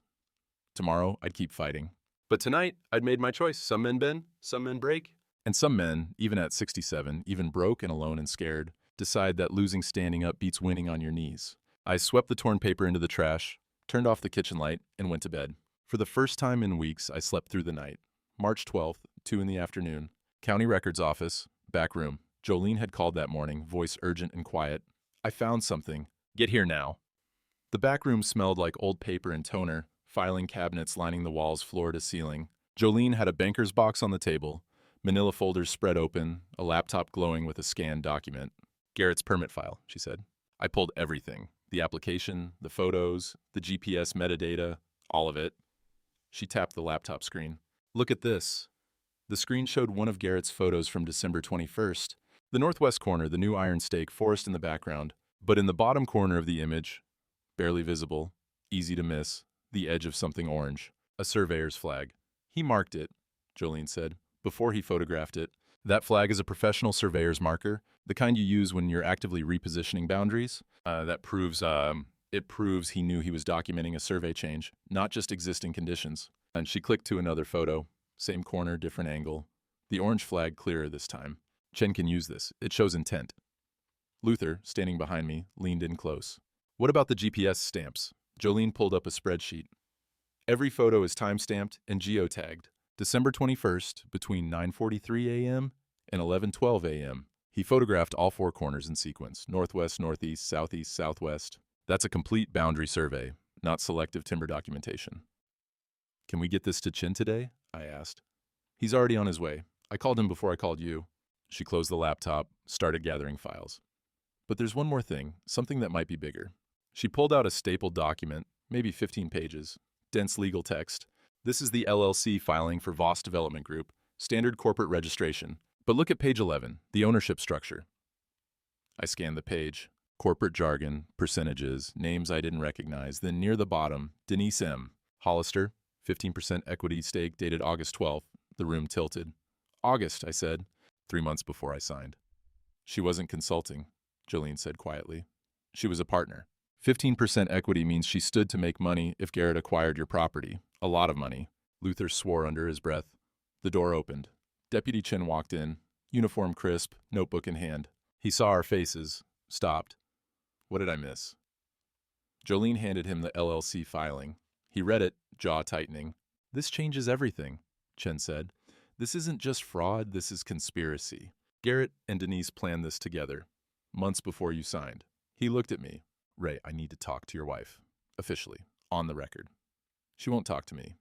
Tomorrow, I'd keep fighting. But tonight, I'd made my choice. Some men bend, some men break. And some men, even at 67, even broke and alone and scared, decide that losing standing up beats winning on your knees. I swept the torn paper into the trash, turned off the kitchen light, and went to bed. For the first time in weeks, I slept through the night. March 12th, 2 in the afternoon. County Records Office, back room. Jolene had called that morning, voice urgent and quiet. I found something. Get here now. The back room smelled like old paper and toner, filing cabinets lining the walls floor to ceiling. Jolene had a banker's box on the table, manila folders spread open, a laptop glowing with a scanned document. Garrett's permit file, she said. I pulled everything. The application, the photos, the GPS metadata, all of it. She tapped the laptop screen. Look at this. The screen showed one of Garrett's photos from December 21st. The northwest corner, the new iron stake, forest in the background. But in the bottom corner of the image, barely visible, easy to miss, the edge of something orange, a surveyor's flag. He marked it, Jolene said, before he photographed it. That flag is a professional surveyor's marker, the kind you use when you're actively repositioning boundaries. It proves he knew he was documenting a survey change, not just existing conditions. And she clicked to another photo, same corner, different angle. The orange flag clearer this time. Chen can use this. It shows intent. Luther, standing behind me, leaned in close. What about the GPS stamps? Jolene pulled up a spreadsheet. Every photo is time-stamped and geotagged. December 21st, between 9:43 a.m. and 11:12 a.m. He photographed all 4 corners in sequence, northwest, northeast, southeast, southwest. That's a complete boundary survey, not selective timber documentation. Can we get this to Chin today? I asked. He's already on his way. I called him before I called you. She closed the laptop, started gathering files. But there's one more thing, something that might be bigger. She pulled out a stapled document, maybe 15 pages, dense legal text. This is the LLC filing for Voss Development Group, standard corporate registration. But look at page 11, the ownership structure. I scanned the page. Corporate jargon, percentages, names I didn't recognize. Then near the bottom, Denise M. Hollister, 15% equity stake dated August 12th. The room tilted. August, I said, 3 months before I signed. She wasn't consulting, Jolene said quietly. She was a partner. 15% equity means she stood to make money if Garrett acquired your property. A lot of money. Luther swore under his breath. The door opened. Deputy Chen walked in, uniform crisp, notebook in hand. He saw our faces, stopped. What did I miss? Jolene handed him the LLC filing. He read it, jaw tightening. This changes everything, Chen said. This isn't just fraud, this is conspiracy. Garrett and Denise planned this together, months before you signed. He looked at me. Ray, I need to talk to your wife. Officially, on the record. She won't talk to me.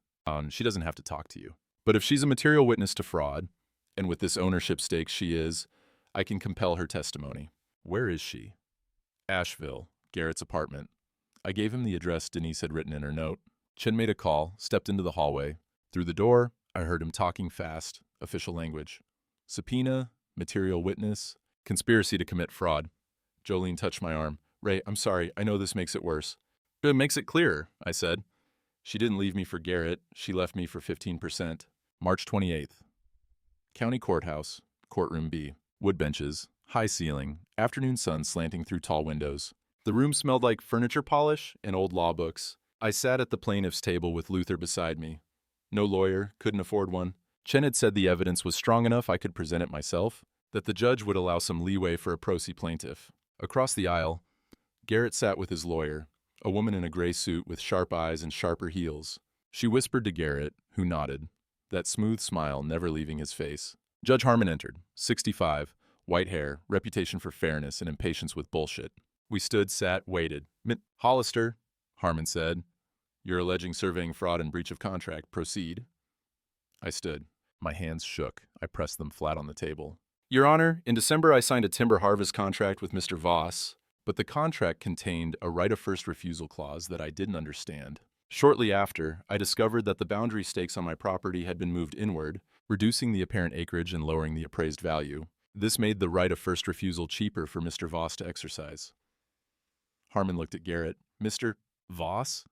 She doesn't have to talk to you. But if she's a material witness to fraud, and with this ownership stake she is, I can compel her testimony. Where is she? Asheville, Garrett's apartment. I gave him the address Denise had written in her note. Chen made a call, stepped into the hallway. Through the door, I heard him talking fast, official language. Subpoena, material witness, conspiracy to commit fraud. Jolene touched my arm. Ray, I'm sorry, I know this makes it worse. It makes it clearer, I said. She didn't leave me for Garrett, she left me for 15%. March 28th. County Courthouse, Courtroom B. Wood benches, high ceiling, afternoon sun slanting through tall windows. The room smelled like furniture polish and old law books. I sat at the plaintiff's table with Luther beside me. No lawyer, couldn't afford one. Chen had said the evidence was strong enough I could present it myself, that the judge would allow some leeway for a pro se plaintiff. Across the aisle, Garrett sat with his lawyer, a woman in a gray suit with sharp eyes and sharper heels. She whispered to Garrett, who nodded, that smooth smile never leaving his face. Judge Harmon entered, 65, white hair, reputation for fairness and impatience with bullshit. We stood, sat, waited. Hollister, Harmon said. You're alleging surveying fraud and breach of contract. Proceed. I stood. My hands shook. I pressed them flat on the table. Your Honor, in December I signed a timber harvest contract with Mr. Voss, but the contract contained a right of first refusal clause that I didn't understand. Shortly after, I discovered that the boundary stakes on my property had been moved inward, reducing the apparent acreage and lowering the appraised value. This made the right of first refusal cheaper for Mr. Voss to exercise. Harmon looked at Garrett. Mr. Voss?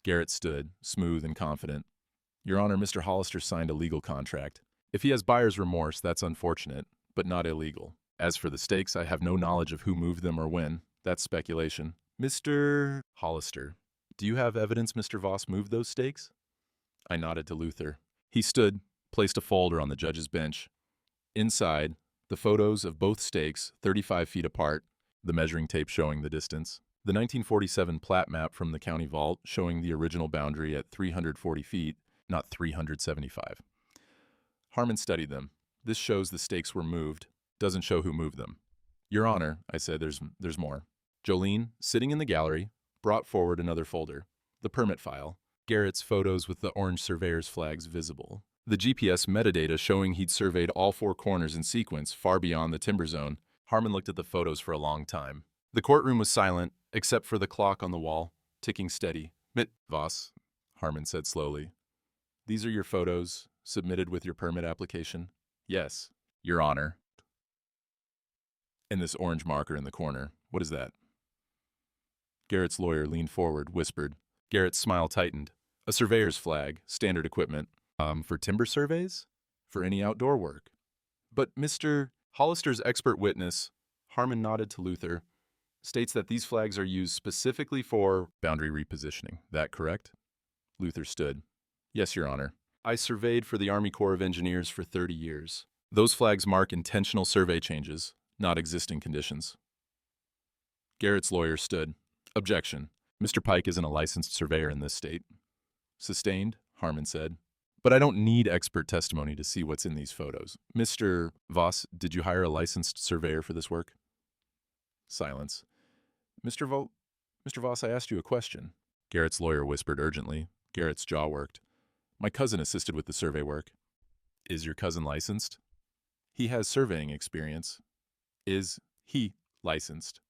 Garrett stood, smooth and confident. Your Honor, Mr. Hollister signed a legal contract. If he has buyer's remorse, that's unfortunate, but not illegal. As for the stakes, I have no knowledge of who moved them or when. That's speculation. Mr. Hollister, do you have evidence Mr. Voss moved those stakes? I nodded to Luther. He stood, placed a folder on the judge's bench. Inside, the photos of both stakes, 35 feet apart, the measuring tape showing the distance. The 1947 plat map from the county vault showing the original boundary at 340 feet, not 375. Harmon studied them. This shows the stakes were moved. Doesn't show who moved them. Your Honor, I said, there's more. Jolene, sitting in the gallery, brought forward another folder. The permit file. Garrett's photos with the orange surveyor's flags visible. The GPS metadata showing he'd surveyed all four corners in sequence far beyond the timber zone. Harmon looked at the photos for a long time. The courtroom was silent, except for the clock on the wall, ticking steady. Voss, Harmon said slowly. These are your photos, submitted with your permit application? Yes, Your Honor. And this orange marker in the corner, what is that? Garrett's lawyer leaned forward, whispered. Garrett's smile tightened. A surveyor's flag, standard equipment. For timber surveys? For any outdoor work? But Mr. Hollister's expert witness, Harmon nodded to Luther, states that these flags are used specifically for boundary repositioning. That correct? Luther stood. Yes, Your Honor. I surveyed for the Army Corps of Engineers for 30 years. Those flags mark intentional survey changes, not existing conditions. Garrett's lawyer stood. Objection. Mr. Pike isn't a licensed surveyor in this state. Sustained, Harmon said. But I don't need expert testimony to see what's in these photos. Mr. Voss, did you hire a licensed surveyor for this work? Silence. Mr. Voss, I asked you a question. Garrett's lawyer whispered urgently. Garrett's jaw worked. My cousin assisted with the survey work. Is your cousin licensed? He has surveying experience. Is he licensed?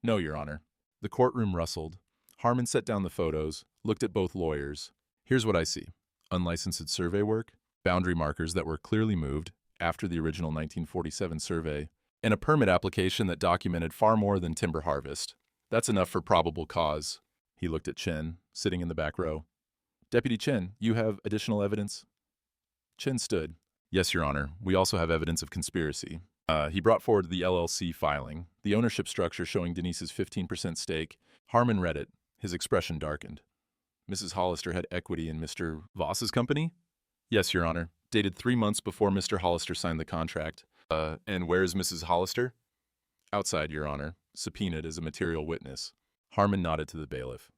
No, Your Honor. The courtroom rustled. Harmon set down the photos, looked at both lawyers. Here's what I see. Unlicensed survey work, boundary markers that were clearly moved after the original 1947 survey, and a permit application that documented far more than timber harvest. That's enough for probable cause. He looked at Chen, sitting in the back row. Deputy Chen, you have additional evidence? Chen stood. Yes, Your Honor. We also have evidence of conspiracy. He brought forward the LLC filing, the ownership structure showing Denise's 15% stake. Harmon read it. His expression darkened. Mrs. Hollister had equity in Mr. Voss's company? Yes, Your Honor. Dated 3 months before Mr. Hollister signed the contract. And where is Mrs. Hollister? Outside, Your Honor. Subpoenaed as a material witness. Harmon nodded to the bailiff.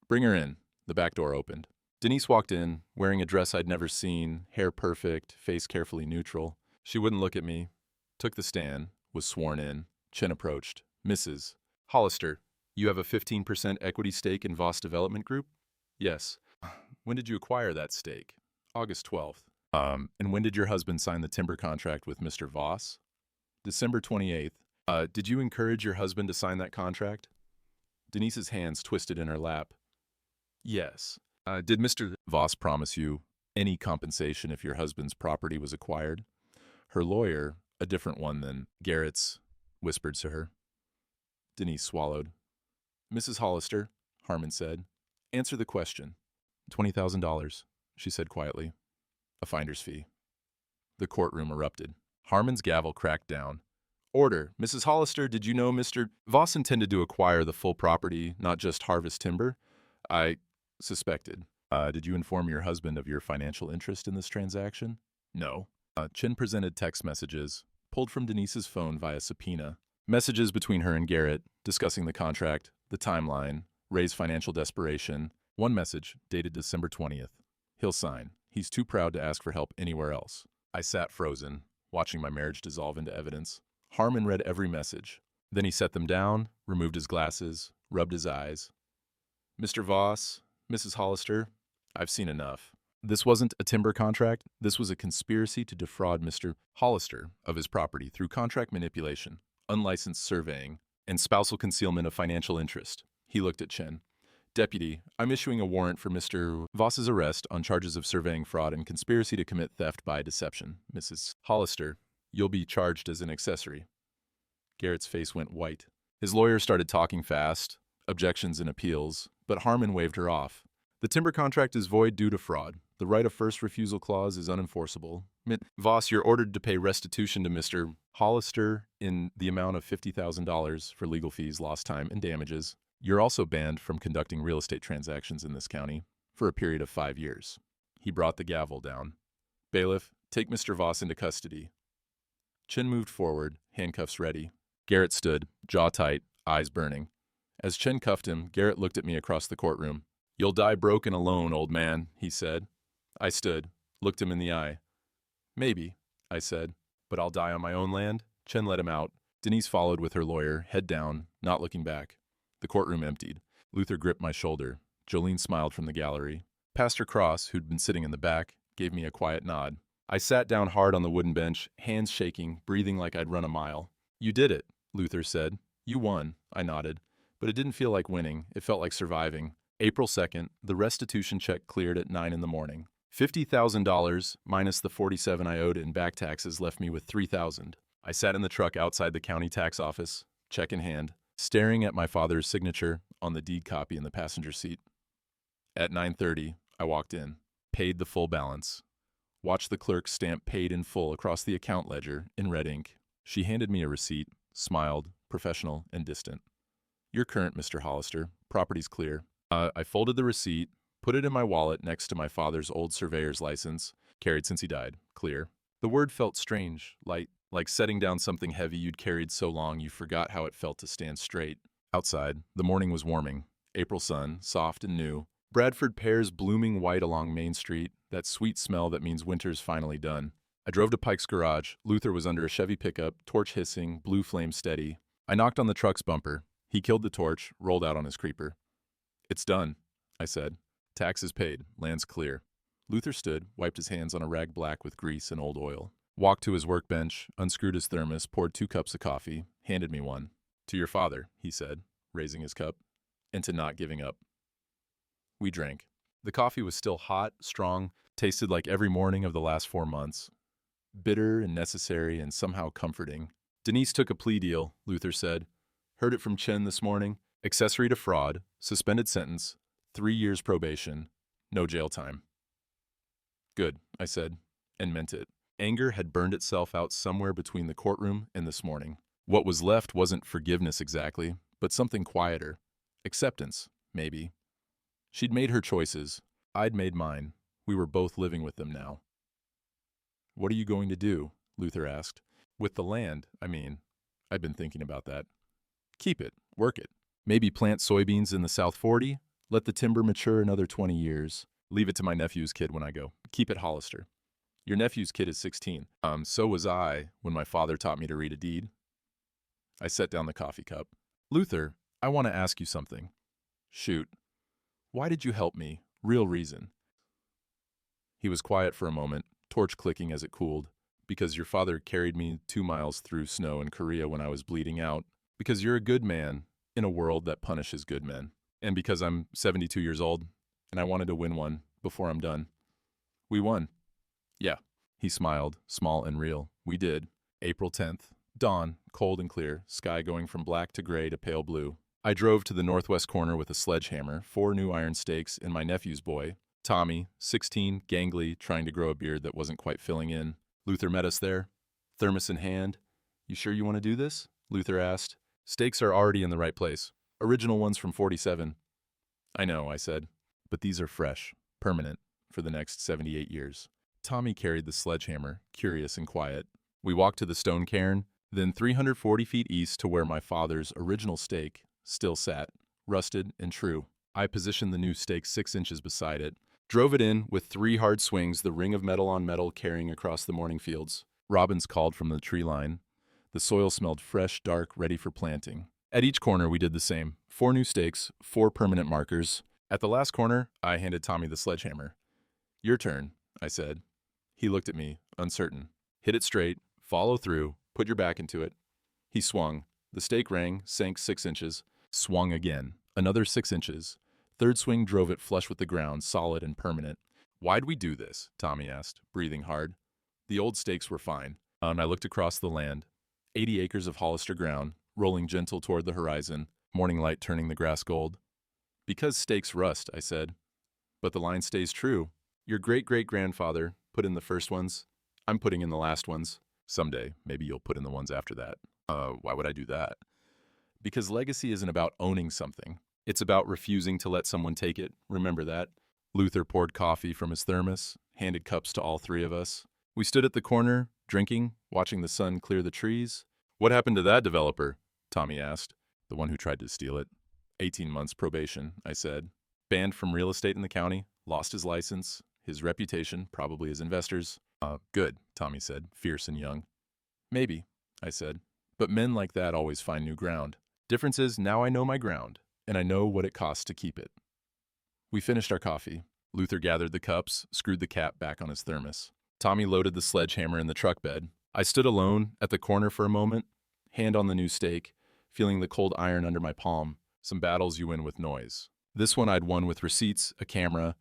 Bring her in. The back door opened. Denise walked in, wearing a dress I'd never seen, hair perfect, face carefully neutral. She wouldn't look at me. Took the stand, was sworn in. Chen approached. Mrs. Hollister, you have a 15% equity stake in Voss Development Group? Yes. When did you acquire that stake? August 12th. And when did your husband sign the timber contract with Mr. Voss? December 28th. Did you encourage your husband to sign that contract? Denise's hands twisted in her lap. Yes. Did Mr. Voss promise you any compensation if your husband's property was acquired? Her lawyer, a different one than Garrett's, whispered to her. Denise swallowed. Mrs. Hollister, Harmon said, answer the question. $20,000, she said quietly. A finder's fee. The courtroom erupted. Harmon's gavel cracked down. Order. Mrs. Hollister, did you know Mr. Voss intended to acquire the full property, not just harvest timber? I suspected. Did you inform your husband of your financial interest in this transaction? No. Chen presented text messages, pulled from Denise's phone via subpoena. Messages between her and Garrett, discussing the contract, the timeline, Ray's financial desperation. One message, dated December 20th. He'll sign. He's too proud to ask for help anywhere else. I sat frozen, watching my marriage dissolve into evidence. Harmon read every message. Then he set them down, removed his glasses, rubbed his eyes. Mr. Voss, Mrs. Hollister, I've seen enough. This wasn't a timber contract. This was a conspiracy to defraud Mr. Hollister of his property through contract manipulation, unlicensed surveying, and spousal concealment of financial interest. He looked at Chen. Deputy, I'm issuing a warrant for Mr. Voss's arrest on charges of surveying fraud and conspiracy to commit theft by deception. Mrs. Hollister, you'll be charged as an accessory. Garrett's face went white. His lawyer started talking fast, objections and appeals, but Harmon waved her off. The timber contract is void due to fraud. The right of first refusal clause is unenforceable. Voss, you're ordered to pay restitution to Mr. Hollister in the amount of $50,000 for legal fees, lost time, and damages. You're also banned from conducting real estate transactions in this county for a period of 5 years. He brought the gavel down. Bailiff, take Mr. Voss into custody. Chen moved forward, handcuffs ready. Garrett stood, jaw tight, eyes burning. As Chen cuffed him, Garrett looked at me across the courtroom. You'll die broken alone, old man, he said. I stood, looked him in the eye. Maybe, I said, but I'll die on my own land. Chen let him out. Denise followed with her lawyer, head down, not looking back. The courtroom emptied. Luther gripped my shoulder. Jolene smiled from the gallery. Pastor Cross, who'd been sitting in the back, gave me a quiet nod. I sat down hard on the wooden bench, hands shaking, breathing like I'd run a mile. You did it, Luther said. You won, I nodded. But it didn't feel like winning. It felt like surviving. April 2nd, the restitution check cleared at 9 in the morning. $50,000 minus the $47,000 I owed in back taxes left me with $3,000. I sat in the truck outside the county tax office, check in hand, staring at my father's signature on the deed copy in the passenger seat. At 9:30, I walked in, paid the full balance, watched the clerk stamp paid in full across the account ledger in red ink. She handed me a receipt, smiled, professional and distant. You're current, Mr. Hollister. Property's clear. I folded the receipt, put it in my wallet next to my father's old surveyor's license, carried since he died, clear. The word felt strange, light, like setting down something heavy you'd carried so long you forgot how it felt to stand straight. Outside, the morning was warming. April sun, soft and new. Bradford pears blooming white along Main Street, that sweet smell that means winter's finally done. I drove to Pike's garage. Luther was under a Chevy pickup, torch hissing, blue flame steady. I knocked on the truck's bumper. He killed the torch, rolled out on his creeper. It's done, I said. Taxes paid, land's clear. Luther stood, wiped his hands on a rag black with grease and old oil, walked to his workbench, unscrewed his thermos, poured 2 cups of coffee, handed me one. To your father, he said, raising his cup, and to not giving up. We drank. The coffee was still hot, strong, tasted like every morning of the last 4 months. Bitter and necessary and somehow comforting. Denise took a plea deal, Luther said. Heard it from Chen this morning. Accessory to fraud, suspended sentence, 3 years probation, no jail time. Good, I said, and meant it. Anger had burned itself out somewhere between the courtroom and this morning. What was left wasn't forgiveness exactly, but something quieter. Acceptance, maybe. She'd made her choices. I'd made mine. We were both living with them now. "What are you going to do?" Luther asked. "With the land, I mean." I'd been thinking about that. "Keep it. Work it. Maybe plant soybeans in the South 40. Let the timber mature another 20 years. Leave it to my nephew's kid when I go. Keep it Hollister." "Your nephew's kid is 16. So was I when my father taught me to read a deed." I set down the coffee cup. "Luther, I want to ask you something." "Shoot." "Why did you help me? Real reason." He was quiet for a moment, torch clicking as it cooled. "Because your father carried me 2 miles through snow in Korea when I was bleeding out. Because you're a good man in a world that punishes good men. And because I'm 72 years old, and I wanted to win one before I'm done." "We won." "Yeah." He smiled, small and real. "We did." April 10th. Dawn, cold and clear, sky going from black to gray to pale blue. I drove to the northwest corner with a sledgehammer, 4 new iron stakes, and my nephew's boy, Tommy, 16, gangly, trying to grow a beard that wasn't quite filling in. Luther met us there, thermos in hand. "You sure you want to do this?" Luther asked. "Stakes are already in the right place. Original ones from 47. "I know," I said. "But these are fresh, permanent, for the next 78 years. Tommy carried the sledgehammer, curious and quiet. We walked to the stone cairn, then 340 feet east to where my father's original stake still sat, rusted and true. I positioned the new stake 6 inches beside it, drove it in with 3 hard swings, the ring of metal on metal carrying across the morning fields. Robins called from the tree line. The soil smelled fresh, dark, ready for planting. At each corner, we did the same. 4 new stakes, 4 permanent markers. At the last corner, I handed Tommy the sledgehammer. "Your turn," I said. He looked at me, uncertain. "Hit it straight, follow through, put your back into it." He swung. The stake rang, sank 6 inches, swung again. Another 6 inches. Third swing drove it flush with the ground, solid and permanent. "Why'd we do this?" Tommy asked, breathing hard. The old stakes were fine. And I looked across the land. 80 acres of Hollister ground, rolling gentle toward the horizon, morning light turning the grass gold. "Because stakes rust," I said. "But the line stays true. Your great-great-grandfather put in the first ones. I'm putting in the last ones. Someday, maybe you'll put in the ones after that." Why would I do that?" "Because legacy isn't about owning something. It's about refusing to let someone take it. Remember that." Luther poured coffee from his thermos, handed cups to all 3 of us. We stood at the corner, drinking, watching the sun clear the trees. "What happened to that developer?" Tommy asked. "The one who tried to steal it." 18 months probation, I said. "Banned from real estate in the county, lost his license, his reputation, probably his investors." Good," Tommy said, fierce and young. "Maybe," I said. "But men like that always find new ground. Difference is now I know my ground, and I know what it costs to keep it." We finished our coffee. Luther gathered the cups, screwed the cap back on his thermos. Tommy loaded the sledgehammer in the truck bed. I stood alone at the corner for a moment, hand on the new stake, feeling the cold iron under my palm. Some battles you win with noise. This one I'd won with receipts, a camera,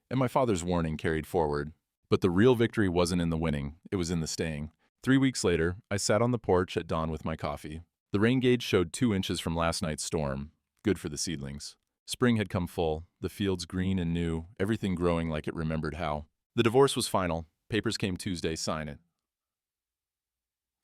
and my father's warning carried forward. But the real victory wasn't in the winning, it was in the staying. 3 weeks later, I sat on the porch at dawn with my coffee. The rain gauge showed 2 inches from last night's storm. Good for the seedlings. Spring had come full, the fields green and new, everything growing like it remembered how. The divorce was final. Papers came Tuesday, sign it.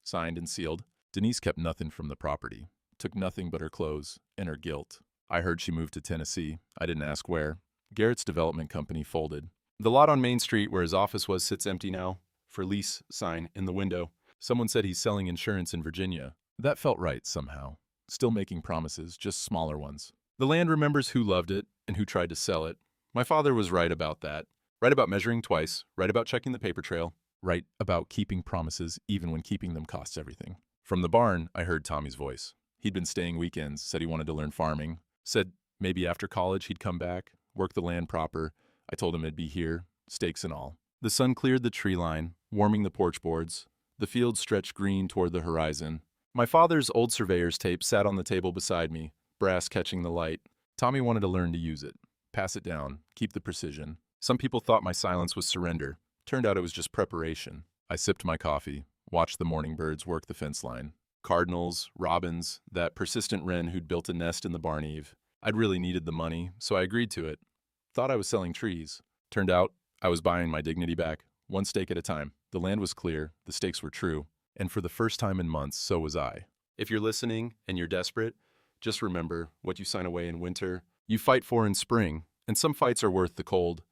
Signed and sealed. Denise kept nothing from the property. Took nothing but her clothes and her guilt. I heard she moved to Tennessee. I didn't ask where. Garrett's development company folded. The lot on Main Street where his office was sits empty now. For lease sign in the window. Someone said he's selling insurance in Virginia. That felt right somehow. Still making promises, just smaller ones. The land remembers who loved it and who tried to sell it. My father was right about that. Right about measuring twice. Right about checking the paper trail. Right about keeping promises even when keeping them costs everything. From the barn, I heard Tommy's voice. He'd been staying weekends, said he wanted to learn farming. Said maybe after college he'd come back, work the land proper. I told him it'd be here, stakes and all. The sun cleared the tree line, warming the porch boards. The fields stretched green toward the horizon. My father's old surveyor's tape sat on the table beside me, brass catching the light. Tommy wanted to learn to use it, pass it down, keep the precision. Some people thought my silence was surrender. Turned out it was just preparation. I sipped my coffee, watched the morning birds work the fence line. Cardinals, robins, that persistent wren who'd built a nest in the barn eave. I'd really needed the money, so I agreed to it. Thought I was selling trees. Turned out I was buying my dignity back, one stake at a time. The land was clear, the stakes were true, and for the first time in months, so was I. If you're listening and you're desperate, just remember what you sign away in winter, you fight for in spring, and some fights are worth the cold,